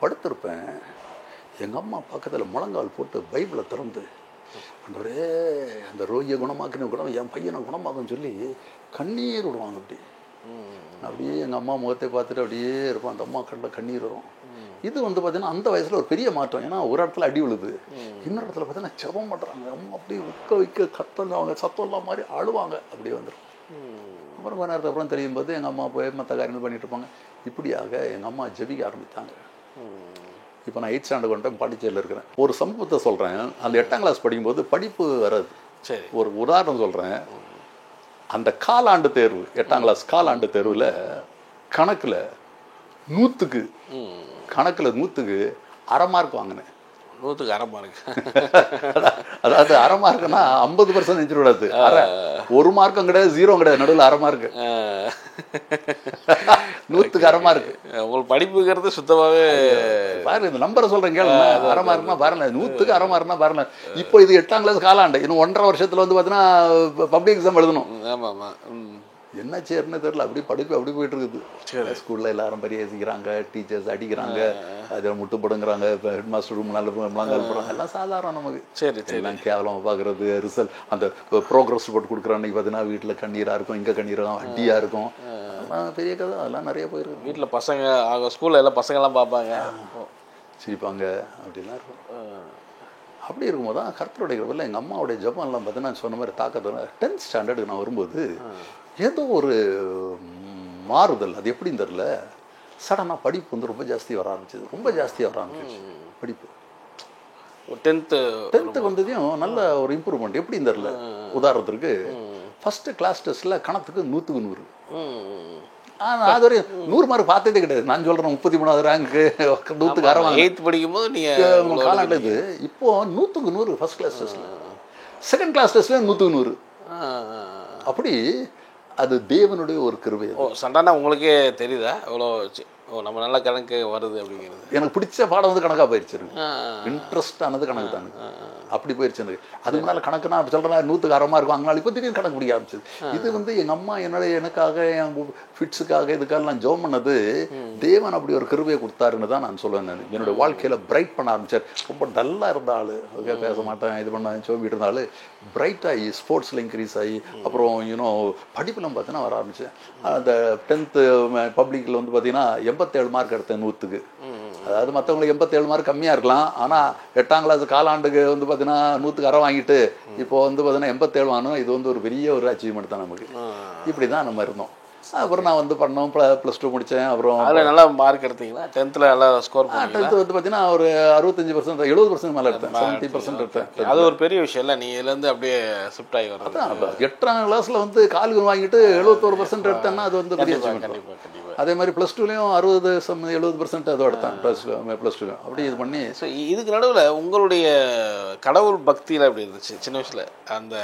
படுத்திருப்பேன், எங்கள் அம்மா பக்கத்தில் முழங்கால் போட்டு பைபிளை திறந்து, ஒரே அந்த ரோகியை குணமாக்குன்னு கூட என் பையனை குணமாக்குன்னு சொல்லி கண்ணீர் விடுவாங்க. அப்படியே எங்கள் அம்மா முகத்தை பார்த்துட்டு அப்படியே இருப்போம். அந்த அம்மா கண்ணில் கண்ணீர் வரும். இது வந்து பார்த்தீங்கன்னா அந்த வயசில் ஒரு பெரிய மாற்றம். ஏன்னா ஒரு இடத்துல அடி விழுது, இன்னொரு இடத்துல பார்த்தீங்கன்னா ஜெபம் பண்ணுறாங்க. அம்மா அப்படியே உட்க வைக்க கத்தல், அவங்க சத்தம் இல்லாம மாதிரி அழுவாங்க. அப்படியே வந்துடும். அப்புறம் கொஞ்ச நேரத்துக்கு அப்புறம் தெரியும் போது எங்கள் அம்மா போய் மற்ற காரியங்கள் பண்ணிட்டு இருப்பாங்க. இப்படியாக எங்கள் அம்மா ஜெபிக்க ஆரம்பித்தாங்க. இப்போ நான் 8th ஸ்டாண்டர்ட் வந்துட்டேன், பாண்டிச்சேரியில் இருக்கிறேன். ஒரு சம்பவத்தை சொல்கிறேன். அந்த 8ஆம் கிளாஸ் படிக்கும்போது படிப்பு வராது. சரி. ஒரு உதாரணம் சொல்கிறேன். அந்த காலாண்டு தேர்வு, 8ஆம் கிளாஸ் காலாண்டு தேர்வில் கணக்கில் 100க்கு அரை மார்க் வாங்கினேன். 100க்கு அரை மார்க். அதாவது அரை மார்க்குன்னா 50% நினைச்சிடக்கூடாது. அரை, 1 மார்க்கும் கிடையாது, 0 கிடையாது, நடுவில் அரை மார்க்கு. 100க்கு அரை மார்க்கு. உங்களுக்கு படிப்புங்கிறது சுத்தமாகவே பாருங்க, இந்த நம்பரை சொல்கிறேன் கேளுங்க. அரை மார்க்னா பாருங்க, 100க்கு அரை மார்க்னா பாருங்க. இப்போ இது 8ஆம் கிளாஸ் காலாண்டு, இன்னும் 1.5 வருஷத்தில் வந்து பார்த்தீங்கன்னா பப்ளிக் எக்ஸாம் எழுதணும். ஆமாம். என்ன சேர்ன்னு தெரியல, அப்படி படிப்பு அப்படி போயிட்டு இருக்குது. ஸ்கூலில் எல்லாரும் பரிகசிக்கிறாங்க, டீச்சர்ஸ் அடிக்கிறாங்க, அதில் முட்டுப்படுங்கிறாங்க, இப்போ ஹெட் மாஸ்டர் ரூம் போகிறாங்க, எல்லாம் சாதாரணம் நமக்கு. சரி. எல்லாம் கேவலமாக பார்க்குறது. ரிசல்ட் அந்த ப்ரோக்ரஸ் ரிப்போர்ட் கொடுக்குற அன்றைக்கி பார்த்தீங்கன்னா வீட்டில் கண்ணீராக இருக்கும், இங்கே கண்ணீராக அடியாக இருக்கும். அதெல்லாம் பெரிய கதை, அதெல்லாம் நிறைய போயிருக்கு. வீட்டில் பசங்க ஸ்கூலில் எல்லாம் பசங்கள்லாம் பார்ப்பாங்க, சிரிப்பாங்க, அப்படிலாம் இருக்கும். அப்படி இருக்கும்போது தான் கர்த்தருடைய கிருபையில் எங்கள் அம்மாவுடைய ஜெபம்லாம் பார்த்தீங்கன்னா சொன்ன மாதிரி தாக்கத்தை 10th ஸ்டாண்டர்டுக்கு நான் வரும்போது ஏதோ ஒரு மாறுதல், அது எப்படின்னு தெரில, சடனாக படிப்பு வந்து ரொம்ப ஜாஸ்தியாக வர ஆரம்பிச்சிது. படிப்பு 10th வந்ததையும் நல்ல ஒரு இம்ப்ரூவ்மெண்ட். எப்படின்னு தெரில, உதாரணத்துக்கு ஃபஸ்ட்டு கிளாஸ் டெஸ்ட்டில் கணக்குக்கு 100க்கு 100. அது ஒரு 100 மார்க் பார்த்ததே கிடையாது. நான் சொல்கிறேன் 33வது ரேங்க்கு, 100க்கு அரை. 8th படிக்கும்போது நீங்கள் காலாண்டு இது. இப்போது 100க்கு 100 ஃபஸ்ட் கிளாஸ் டெஸ்ட்டில், செகண்ட் கிளாஸ் டெஸ்ட்டில் 100க்கு 100. அப்படி அது தேவனுடைய ஒரு கிருபை. சண்டானா உங்களுக்கே தெரியுதா எவ்வளோ நம்ம நல்ல கணக்கு வருது அப்படிங்கிறது? எனக்கு பிடிச்ச பாடம் வந்து கணக்காக போயிடுச்சு. இன்ட்ரெஸ்ட் ஆனது கணக்கு தானே, அப்படி போயிடுச்சு எனக்கு. அதுக்கு முன்னால் கணக்குனா அப்படி சொல்கிறேன் 100க்கு அரை மார்க் வாங்கினாலும் இப்போ திடீர்னு கணக்கு பிடிக்க ஆரம்பிச்சது. இது வந்து எங்கள் அம்மா எனக்காக, என் ஃபிட்ஸுக்காக, இதுக்காக நான் ஜோம் பண்ணது தேவன் அப்படி ஒரு கிருபையை கொடுத்தாருன்னு தான் நான் சொல்லுவேன். நான் என்னுடைய வாழ்க்கையில் பிரைட் பண்ண ஆரம்பித்தார். ரொம்ப டல்லாக இருந்த ஆள், ஓகே பேச மாட்டேன், இது பண்ண சோம்பிட்டு இருந்தாலும் பிரைட் ஆகி ஸ்போர்ட்ஸில் இன்க்ரீஸ் ஆகி அப்புறம் படிப்புலாம் பார்த்தீங்கன்னா வர ஆரம்பித்தேன். அந்த 10th பப்ளிக்கில் வந்து பார்த்தீங்கன்னா 87 மார்க் எடுத்தேன் 100க்கு. அதாவது மற்றவங்களுக்கு 87 மார்க் கம்மியாக இருக்கலாம், ஆனால் 8ஆம் கிளாஸ் காலாண்டுக்கு வந்து பார்த்தீங்கன்னா 100க்கு அரை வாங்கிட்டு இப்போ வந்து பார்த்தீங்கன்னா 87 வாங்கணும். இது வந்து ஒரு பெரிய ஒரு அச்சீவ்மெண்ட் தான் நமக்கு. இப்படி தான் நம்ம இருந்தோம். அப்புறம் நான் வந்து பண்ணோம், +2 முடித்தேன். அப்புறம் அதில் நல்லா மார்க் எடுத்தீங்களா? 10th நல்லா ஸ்கோர் பண்ணீங்களா? 10th வந்து பார்த்தீங்கன்னா ஒரு 65%, 70% மேலே எடுத்தேன், 70% எடுத்தேன். அது ஒரு பெரிய விஷயம் இல்லை, நீ இதுலேருந்து அப்படியே ஷிஃப்ட் ஆகி வர்றது. அதான் 8ஆம் கிளாஸில் வந்து காலுக்கு வாங்கிட்டு 71% எடுத்தேன்னா அது வந்து பெரிய அச்சீவ்மெண்ட். அதே மாதிரி +2லையும் 60-70% அதோ எடுத்தேன். +2 அப்படி இது பண்ணி. ஸோ இதுக்கு நடுவில் உங்களுடைய கடவுள் பக்தியில் எப்படி இருந்துச்சு சின்ன வயசில்? அந்த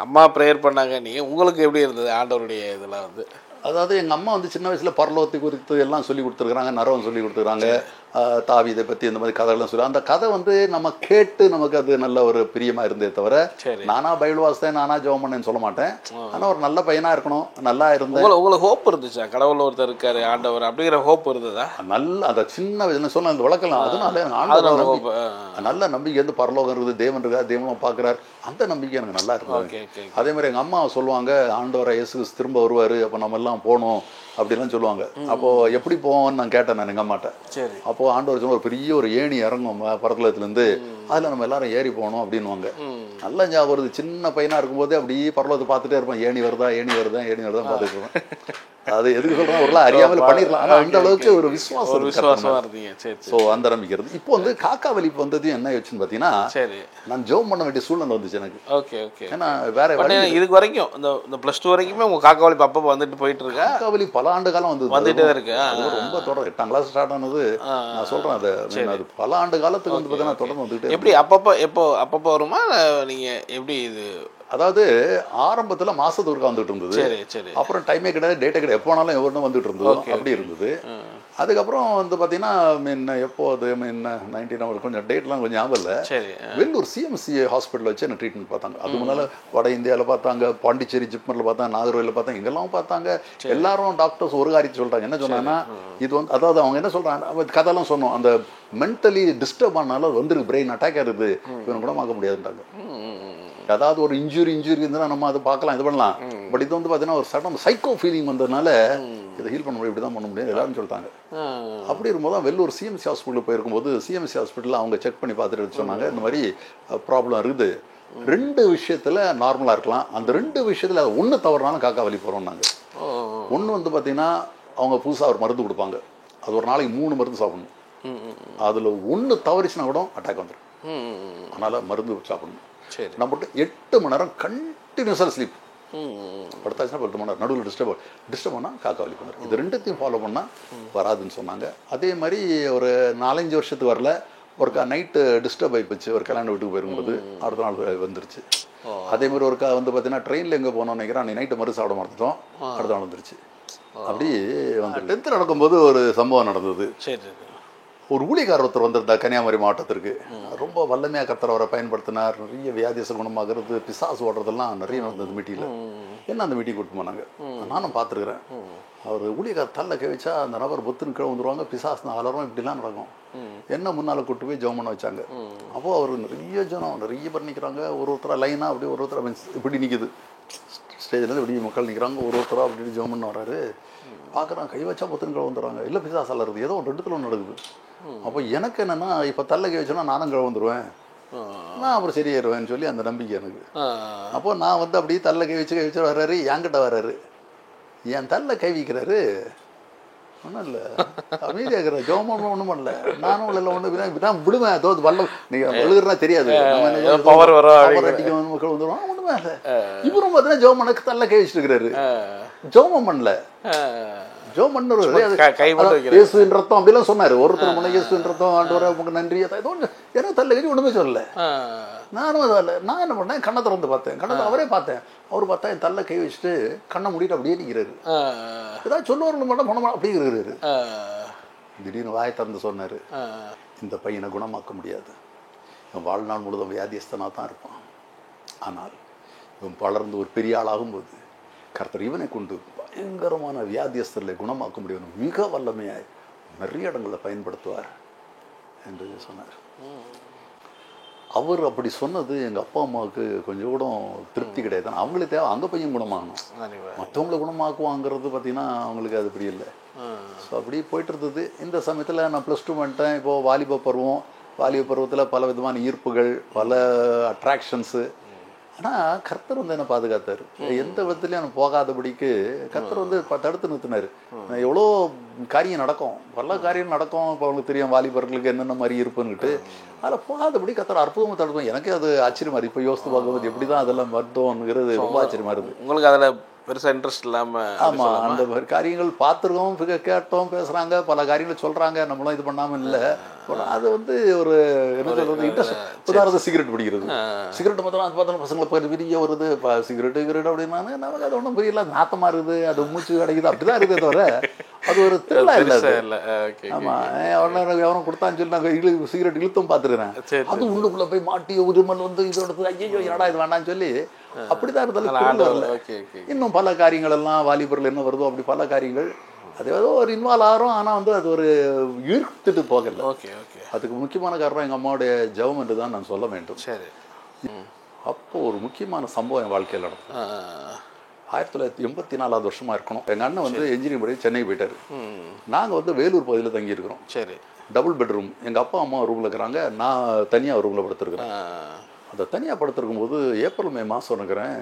அம்மா ப்ரேயர் பண்ணாங்க, உங்களுக்கு எப்படி இருந்தது ஆண்டவருடைய இதெல்லாம் வந்து? அதாவது எங்கள் அம்மா வந்து சின்ன வயசில் பரலோகத்தை குறித்து எல்லாம் சொல்லி கொடுத்துருக்குறாங்க, நரவம் சொல்லி கொடுத்துருக்குறாங்க, தாவீதை பற்றி இந்த மாதிரி கதைகள்லாம் சொல்லி, அந்த கதை வந்து நம்ம கேட்டு நமக்கு அது நல்ல ஒரு பிரியமாக இருந்தே தவிர நானாக பைபிள் வாசித்தேன், நானாக ஜெபம் பண்ணேன்னு சொல்ல மாட்டேன். ஆனால் ஒரு நல்ல பையனாக இருக்கணும், நல்லா இருந்தேன். உங்களுக்கு ஹோப் இருந்துச்சா? கடவுள் ஒருத்தர் இருக்காரு, ஆண்டவர் அப்படிங்கிற ஹோப் இருந்ததா? நல்ல அந்த சின்ன வயசுல சொல்ல அந்த வழக்கலாம். அதனால ஆண்டவர் நல்ல நம்பிக்கை வந்து பரலோகம் இருக்குது, தேவன் இருக்கா, தேவனும் பார்க்குறாரு, அந்த நம்பிக்கை எனக்கு நல்லா இருந்தது. அதே மாதிரி எங்கள் அம்மா சொல்லுவாங்க, ஆண்டவரை இயேசு திரும்ப வருவார், அப்போ நம்ம எல்லாம் போகணும் அப்படிலாம் சொல்லுவாங்க. அப்போது எப்படி போவோம்னு நான் கேட்டேன் நான் எங்கள் அம்மாட்ட. சரி. அப்போது ஆண்டவர் சொன்ன ஒரு பெரிய ஒரு ஏணி இறங்கும் பரலோகத்துலேருந்து, அதில் நம்ம எல்லாரும் ஏறி போகணும் அப்படின்வாங்க. நல்லா ஞாபகம் வருது, சின்ன பையனாக இருக்கும்போதே அப்படியே பரலோகத்தை பார்த்துட்டே இருப்பேன், ஏணி வருதா பார்த்துட்டு இருப்பேன். அது எதுக்கு சொல்கிறேன், ஒரு அறியாமல் பண்ணிடலாம், ஆனால் அந்த அளவுக்கு ஒரு விசுவாசமாக இருந்தீங்க. ஸோ அந்த நம்பிக்கை இருந்து. இப்போ வந்து காக்கா வலிப்பு வந்ததையும் என்ன ஆச்சுன்னு பார்த்தீங்கன்னா, நான் ஜோம் பண்ண வேண்டிய சூழ்நிலை வந்துச்சு எனக்கு. ஓகே. ஏன்னா வேற இதுக்கு வரைக்கும் இந்த +2 வரைக்குமே உங்கள் காக்கா வலிப்பு அப்போ வந்துட்டு போயிட்டு இருக்கு? காக்கா வலி பல ஆண்டு காலம் வந்துட்டே தான் இருக்கு. ரொம்ப தொடர் 8ஆம் கிளாஸ் ஸ்டார்ட் ஆனது நான் சொல்கிறேன். அது பல ஆண்டு காலத்துக்கு வந்து பார்த்தீங்கன்னா தொடர்ந்து வந்துட்டு. எப்படி அப்பப்போ வருமா நீங்கள் எப்படி இது? அதாவது ஆரம்பத்தில் மாதத்துக்கு ஒருக்கா வந்துட்டு இருந்தது. அப்புறம் டைமே கிடையாது, டேட்டே கிடையாது, எப்போ வேணாலும் எவ்வளோ வந்துட்டு இருந்தது, அப்படி இருந்தது. அதுக்கப்புறம் வந்து பார்த்தீங்கன்னா எப்போ அது 19 கொஞ்சம் டேட்லாம் கொஞ்சம் ஞாபகம் இல்லை. வெள்ளூர் CMC ஹாஸ்பிட்டலில் வச்சு என்ன ட்ரீட்மெண்ட் பார்த்தாங்க. அது முன்னால் வட இந்தியாவில் பார்த்தாங்க, பாண்டிச்சேரி ஜிப்மரில் பார்த்தாங்க, நாகர்கோயிலில் பார்த்தாங்க, இங்கெல்லாம் பார்த்தாங்க. எல்லாரும் டாக்டர்ஸ் ஒரு காரியத்தை சொல்கிறாங்க. என்ன சொன்னாங்கன்னா, இது வந்து அதாவது அவங்க என்ன சொல்கிறாங்க, கதையெல்லாம் சொன்னோம், அந்த மென்டலி டிஸ்டர்ப் ஆனாலும் அது வந்துருக்கு, பிரெயின் அட்டாக் ஆகுது, இவனை குணமாக்க முடியாதுன்றாங்க. அதாவது ஒரு இன்ஜுரி இருந்ததுன்னா நம்ம அதை பார்க்கலாம், இது பண்ணலாம். பட் இது வந்து பார்த்தீங்கன்னா ஒரு சடன் சைக்கோ ஃபீலிங் வந்ததுனால இதை ஹீல் பண்ண முடியும், இப்படி தான் பண்ண முடியும் எல்லாரும் சொல்லிட்டாங்க. அப்படி இருக்கும்போது தான் வெள்ளூர் CMC ஹாஸ்பிட்டலில் போயிருக்கும்போது CMC ஹாஸ்பிட்டலில் அவங்க செக் பண்ணி பார்த்துட்டு சொன்னாங்க, இந்த மாதிரி ப்ராப்ளம் இருக்குது, 2 விஷயத்தில் நார்மலாக இருக்கலாம், அந்த 2 விஷயத்தில் அது ஒன்று தவறுனாலும் காக்கா வலி போகிறோம்னாங்க. ஒன்று வந்து பார்த்தீங்கன்னா அவங்க புதுசாக ஒரு மருந்து கொடுப்பாங்க, அது ஒரு நாளைக்கு 3 மருந்து சாப்பிடணும். அதில் ஒன்று தவறிச்சுனா கூட அட்டாக் வந்துடும். அதனால் மருந்து சாப்பிடணும். சரி. நம்மகிட்ட 8 மணி நேரம் கண்டினியூஸாக ஸ்லீப். படுத்தாச்சுன்னா 10 மணி நேரம், நடுவில் டிஸ்டர்ப் பண்ணால் காக்கா வலி பண்ணுறேன். இது ரெண்டுத்தையும் ஃபாலோ பண்ணால் வராதுன்னு சொன்னாங்க. அதே மாதிரி ஒரு 4-5 வருஷத்துக்கு வரல. ஒருக்கா நைட்டு டிஸ்டர்ப் ஆகிப்போச்சு. ஒரு கல்யாண வீட்டுக்கு போயிருக்கும்போது அடுத்த நாள் வந்துருச்சு. அதே மாதிரி ஒருக்கா வந்து பார்த்தீங்கன்னா ட்ரெயினில் எங்கே போனோம்னு நினைக்கிறேன், அன்றைக்கி நைட்டு மறு சாப்பிட மறந்துட்டோம். அடுத்த நாள் வந்துருச்சு. அப்படி வந்து 10th நடக்கும்போது ஒரு சம்பவம் நடந்தது. சரி. ஒரு ஊழியக்காரர் ஒருத்தர் வந்திருந்தார் கன்னியாகுமரி மாவட்டத்திற்கு. ரொம்ப வல்லமையாக கர்த்தர் அவரை பயன்படுத்தினார். நிறைய வியாதிச குணமாகிறது, பிசாசு ஓடுறதெல்லாம் நிறைய நடந்தது மீட்டிங்கில். என்ன அந்த மீட்டிங் கூட்டு போனாங்க. நானும் பார்த்துருக்குறேன். அவர் ஊழியக்காரர் தள்ள கழிச்சா அந்த நபர் பொத்துன்னு கீழே வந்துடுவாங்க. பிசாசு அலரும் இப்படிலாம் நடக்கும். என்ன முன்னால் கூட்டு போய் ஜெபம் பண்ண வச்சாங்க. அப்போது அவர் நிறைய ஜனம் நிறைய பேர் நிற்கிறாங்க. ஒருத்தராக லைனாக அப்படி ஒருத்தராக இப்படி நிற்கிது. ஸ்டேஜில் இப்படி மக்கள் நிற்கிறாங்க. ஒருத்தராக அப்படி ஜெபம் பண்ண வர்றாரு. பார்க்குறான், கை வச்சா பொத்துன்னு கீழே வந்துடுறாங்க. இல்லை பிசாசு அலருது, ஏதோ ஒரு 2 நடக்குது. அப்போ எனக்கு என்னென்னா, இப்போ தள்ள கை வச்சோன்னா நானும் கீழே வந்துடுவேன், நான் அப்புறம் சரியாயிருவேன்னு சொல்லி அந்த நம்பிக்கை எனக்கு. அப்போ நான் வந்து அப்படியே தள்ள கை வச்சு வர்றாரு. என்கிட்ட வர்றாரு, என் தள்ள கை வைக்கிறாரு. ஒன்றும் இல்லை, அமைதியாகிற ஜோமன் ஒன்றும் பண்ணல. நானும் இல்லை ஒன்று தான் விடுவேன். தோது வல்ல நீங்கள் எழுதுறா தெரியாது, பவர் அடிக்கும் மக்கள் வந்துடுவோம். ஒன்றுமே இல்லை. இவரும் பார்த்தீங்கன்னா ஜோமனுக்கு தள்ள கை வச்சுட்டு இருக்கிறாரு. ஜோமம் பண்ணல, ஜோமன் இயேசுவின் ரத்தம் அப்படிலாம் சொன்னாரு. ஒருத்தர் முன்ன இயேசுவின் ரத்தம் ஆண்டவரே உங்களுக்கு நன்றி ஏன்னா தள்ள கை ஒன்றுமே சொல்லல. நானும் அதில் நான் என்ன பண்ணேன், கண்ணை திறந்து பார்த்தேன். கண்ணை அவரே பார்த்தேன். அவர் பார்த்தா என் தள்ள கை வச்சுட்டு கண்ணை மூடிட்டு அப்படியே நிற்கிறாரு. ஏதாவது சொல்லுவார்கள் மட்டும் பணம் அப்படியே இருக்கிறாரு. திடீர்னு வாயை திறந்து சொன்னார், இந்த பையனை குணமாக்க முடியாது, இவன் வாழ்நாள் முழுதும் வியாதியஸ்தனாக தான் இருப்பான். ஆனால் இவன் வளர்ந்து ஒரு பெரிய ஆளாகும்போது கர்த்தர் இவனை கொண்டு பயங்கரமான வியாதியஸ்தர்களை குணமாக்க முடியும், மிக வல்லமையாய் நிறைய இடங்களில் பயன்படுத்துவார் என்று சொன்னார். அவர் அப்படி சொன்னது எங்கள் அப்பா அம்மாவுக்கு கொஞ்சம் கூட திருப்தி கிடையாது. அவங்களுக்கு தேவை அங்கே பையன் குணமாகணும், மற்றவங்களை குணமாக்குவாங்கிறது பார்த்தீங்கன்னா அவங்களுக்கு அது அப்படி இல்லை. ஸோ அப்படி போயிட்டு இருந்தது. இந்த சமயத்தில் நான் +2 வந்துட்டேன். இப்போது வாலிப பருவத்தில் பல விதமான ஈர்ப்புகள், பல அட்ராக்ஷன்ஸு. ஆனால் கர்த்தர் வந்து என்னை பாதுகாத்தார். எந்த விதத்துலையும் நான் போகாதபடிக்கு கர்த்தர் வந்து தடுத்து நிறுத்தினார். எவ்வளோ காரியம் நடக்கும், பல காரியம் நடக்கும். இப்போ அவங்களுக்கு தெரியும் வாலிபர்களுக்கு என்னென்ன மாதிரி இருப்புன்னுட்டு. அதில் போகாதபடி கர்த்தர் அற்புதமாக தடுக்கும். எனக்கு அது ஆச்சரியமாக இருக்குது. இப்போ யோசித்து பார்க்கும்போது எப்படி தான் அதெல்லாம் வருத்தோங்கிறது ரொம்ப ஆச்சரியமாக இருக்குது. உங்களுக்கு அதில் பெருசாக இன்ட்ரெஸ்ட் இல்லாமல்? ஆமாம், அந்த மாதிரி காரியங்கள் பார்த்துருக்கோம், கேட்டோம், பேசுகிறாங்க, பல காரியங்கள் சொல்கிறாங்க. நம்மளும் இது பண்ணாமல் இல்லை. அது வந்து ஒரு என்ன சொல்கிறது, இன்ட்ரெஸ்ட். உதாரணத்துக்கு சிகரெட் பிடிக்கிறது. சிகரெட் மாத்திரம் அது பார்த்தாலும் பசங்களை பெரிய வருது, சிகரெட்டு அப்படின்னாங்க. நமக்கு அது ஒன்றும் புரியல. நாத்தமாக இருக்குது, அது மூச்சு கிடைக்குது, அப்படி தான் இருக்குது தவிர அது ஒரு திருவிழா இல்லை. ஆமாம், எவரும் கொடுத்தான்னு சொல்லி நாங்கள் சிகரெட் இழுத்தும் பார்த்துருக்கிறேன். அது உள்ளுக்குள்ளே போய் மாட்டி உரிமல் வந்து இது எடுத்து ஐயோ என்னடா இது வேண்டாம்னு சொல்லி அப்படிதான் இருந்தாலும் இன்னும் பல காரியங்கள் எல்லாம் வாலிபர்கள் என்ன வருதோ அப்படி பல காரியங்கள் அது ஏதோ ஒரு இன்வால்வ் ஆகிறோம். ஆனால் வந்து அது ஒரு ஈர்த்துட்டு போகல. அதுக்கு முக்கியமான காரணம் எங்கள் அம்மாவுடைய ஜெபம் என்று தான் நான் சொல்ல வேண்டும். சரி. அப்போது ஒரு முக்கியமான சம்பவம் என் வாழ்க்கையில் நடந்தது. 1984 வருஷமாக இருக்கணும். எங்கள் அண்ணன் வந்து என்ஜினியரிங் படி சென்னை போயிட்டார். நாங்கள் வந்து வேலூர் பகுதியில் தங்கியிருக்கிறோம். சரி. Double bedroom. எங்கள் அப்பா அம்மா ரூமில் இருக்கிறாங்க, நான் தனியாக ரூமில் படுத்துருக்குறேன். அந்த தனியாக படுத்துருக்கும் போது ஏப்ரல் மே மாதம் நினைக்கிறேன்,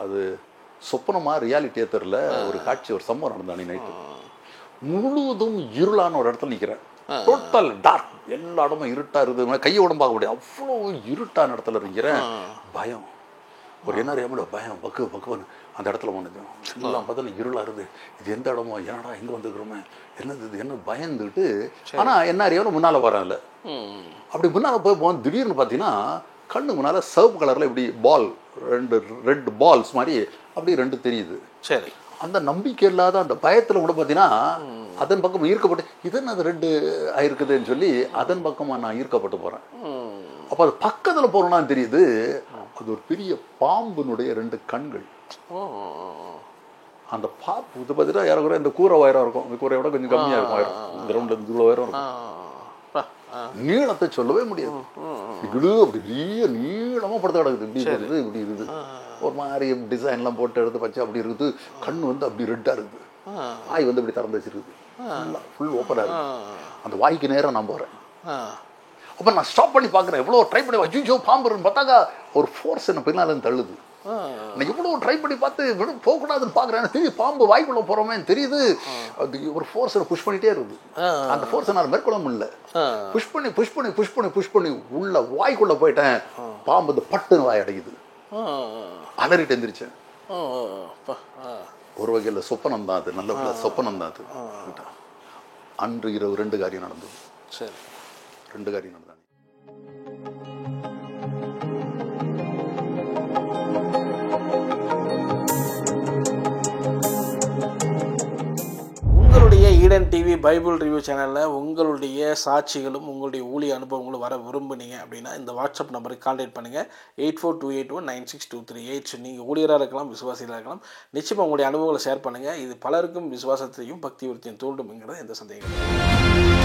அது சொப்பனமாக ரியாலிட்டியே தெரில, ஒரு காட்சி, ஒரு சம்பவம் நடந்த அன்னைக்கு நைட்டு. முழுவதும் இருளான ஒரு இடத்துல நிற்கிறேன். டோட்டல் டார்க், எல்லா இடமும் இருட்டாக இருக்குது. கையை உடம்பு பார்க்க முடியாது, அவ்வளோ இருட்டான இடத்துல இருக்கிறேன். பயம், ஒரு என்ன அறியாமல் பயம், பக்குவன்னு அந்த இடத்துல போனது. எல்லாம் பார்த்தா இருளாக இருக்குது. இது எந்த இடமோ, என்னடா எங்கே வந்துருக்குறோமே, என்னது இது, என்ன பயந்துக்கிட்டு. ஆனால் என்ன அறியாமல் முன்னால் வரேன்ல. அப்படி முன்னால் போய் திடீர்னு பார்த்தீங்கன்னா கண்ணு முன்னால் சிவப்பு கலரில் இப்படி பால், 2 ரெட் பால்ஸ் மாதிரி அப்படி 2 தெரியுது. சரி. அந்த நம்பிக்கை இல்லாத அந்த பயத்தில் கூட பார்த்தீங்கன்னா அதன் பக்கம் ஈர்க்கப்பட்டு இது என்ன அது 2 ஆயிருக்குதுன்னு சொல்லி அதன் பக்கமாக நான் ஈர்க்கப்பட்டு போகிறேன். அப்போ அது பக்கத்தில் போகிறோன்னா தெரியுது, அது ஒரு பெரிய பாம்பினுடைய 2 கண்கள். அந்த பாம்பு இது பார்த்தீங்கன்னா யாரும் இந்த கூரை உயரம் இருக்கும், இந்த கூரையோட கொஞ்சம் கம்மியாக இருக்கும் உயரம், கிரவுண்டில் இவ்வளோ உயரம் இருக்கும். நீளத்தை சொல்லவே முடியாது. இப்படி பெரிய நீளமாக படுத்து கிடக்குது. இப்படி இருக்குது, இப்படி இருக்குது, ஒரு மாதிரி டிசைன்லாம் போட்டு எடுத்து பச்சை அப்படி இருக்குது. கண் வந்து அப்படி ரெட்டாக இருக்குது. வாய் வந்து இப்படி திறந்து வச்சிருக்குது, ஃபுல் ஓப்பனாக இருக்குது. அந்த வாய்க்கு நேரம் நான் போகிறேன். அப்போ நான் ஸ்டாப் பண்ணி பார்க்குறேன், எவ்வளோ ட்ரை பண்ணி அஜிஜோ பாம்புன்னு பார்த்தாக்கா ஒரு ஃபோர்ஸ் என்ன பின்னாலேருந்து தள்ளுது. நான் எவ்வளோ ட்ரை பண்ணி பார்த்து போகக்கூடாதுன்னு பார்க்குறேன், திரும்பி பாம்பு வாய்க்குள்ளே போகிறோமே தெரியுது. அது ஒரு ஃபோர்ஸை புஷ் பண்ணிகிட்டே இருக்குது. அந்த ஃபோர்ஸை நான் மேற்கொள்ள முடியல. புஷ் பண்ணி உள்ள வாய்க்குள்ளே போயிட்டேன். பாம்பு இந்த பட்டுன்னு வாய் அடையுது. அலறிட்டு எந்திரிச்சேன். ஒரு வகையில் சொப்பனம் தான் அது, நல்ல சொப்பனம் தான் அது. அன்று இரவு 2 காரியம் நடந்தது. சரி, 2 காரியம் நடந்தது. உங்களுடைய ஈடன் டிவி பைபிள் ரிவ்யூ சேனலில் உங்களுடைய சாட்சிகளும் உங்களுடைய ஊழிய அனுபவங்களும் வர விரும்புனீங்க அப்படின்னா இந்த வாட்ஸ்அப் நம்பருக்கு கான்டாக்ட் பண்ணுங்கள். 8428196238. நீங்கள் ஊழியராக இருக்கலாம், விசுவாசிகளாக இருக்கலாம். நிச்சயமாக உங்களுடைய அனுபவங்களை ஷேர் பண்ணுங்கள். இது பலருக்கும் விசுவாசத்தையும் பக்தி விருத்தியும் தூண்டும்ங்கிறது எந்த சந்தேகம் இல்லை.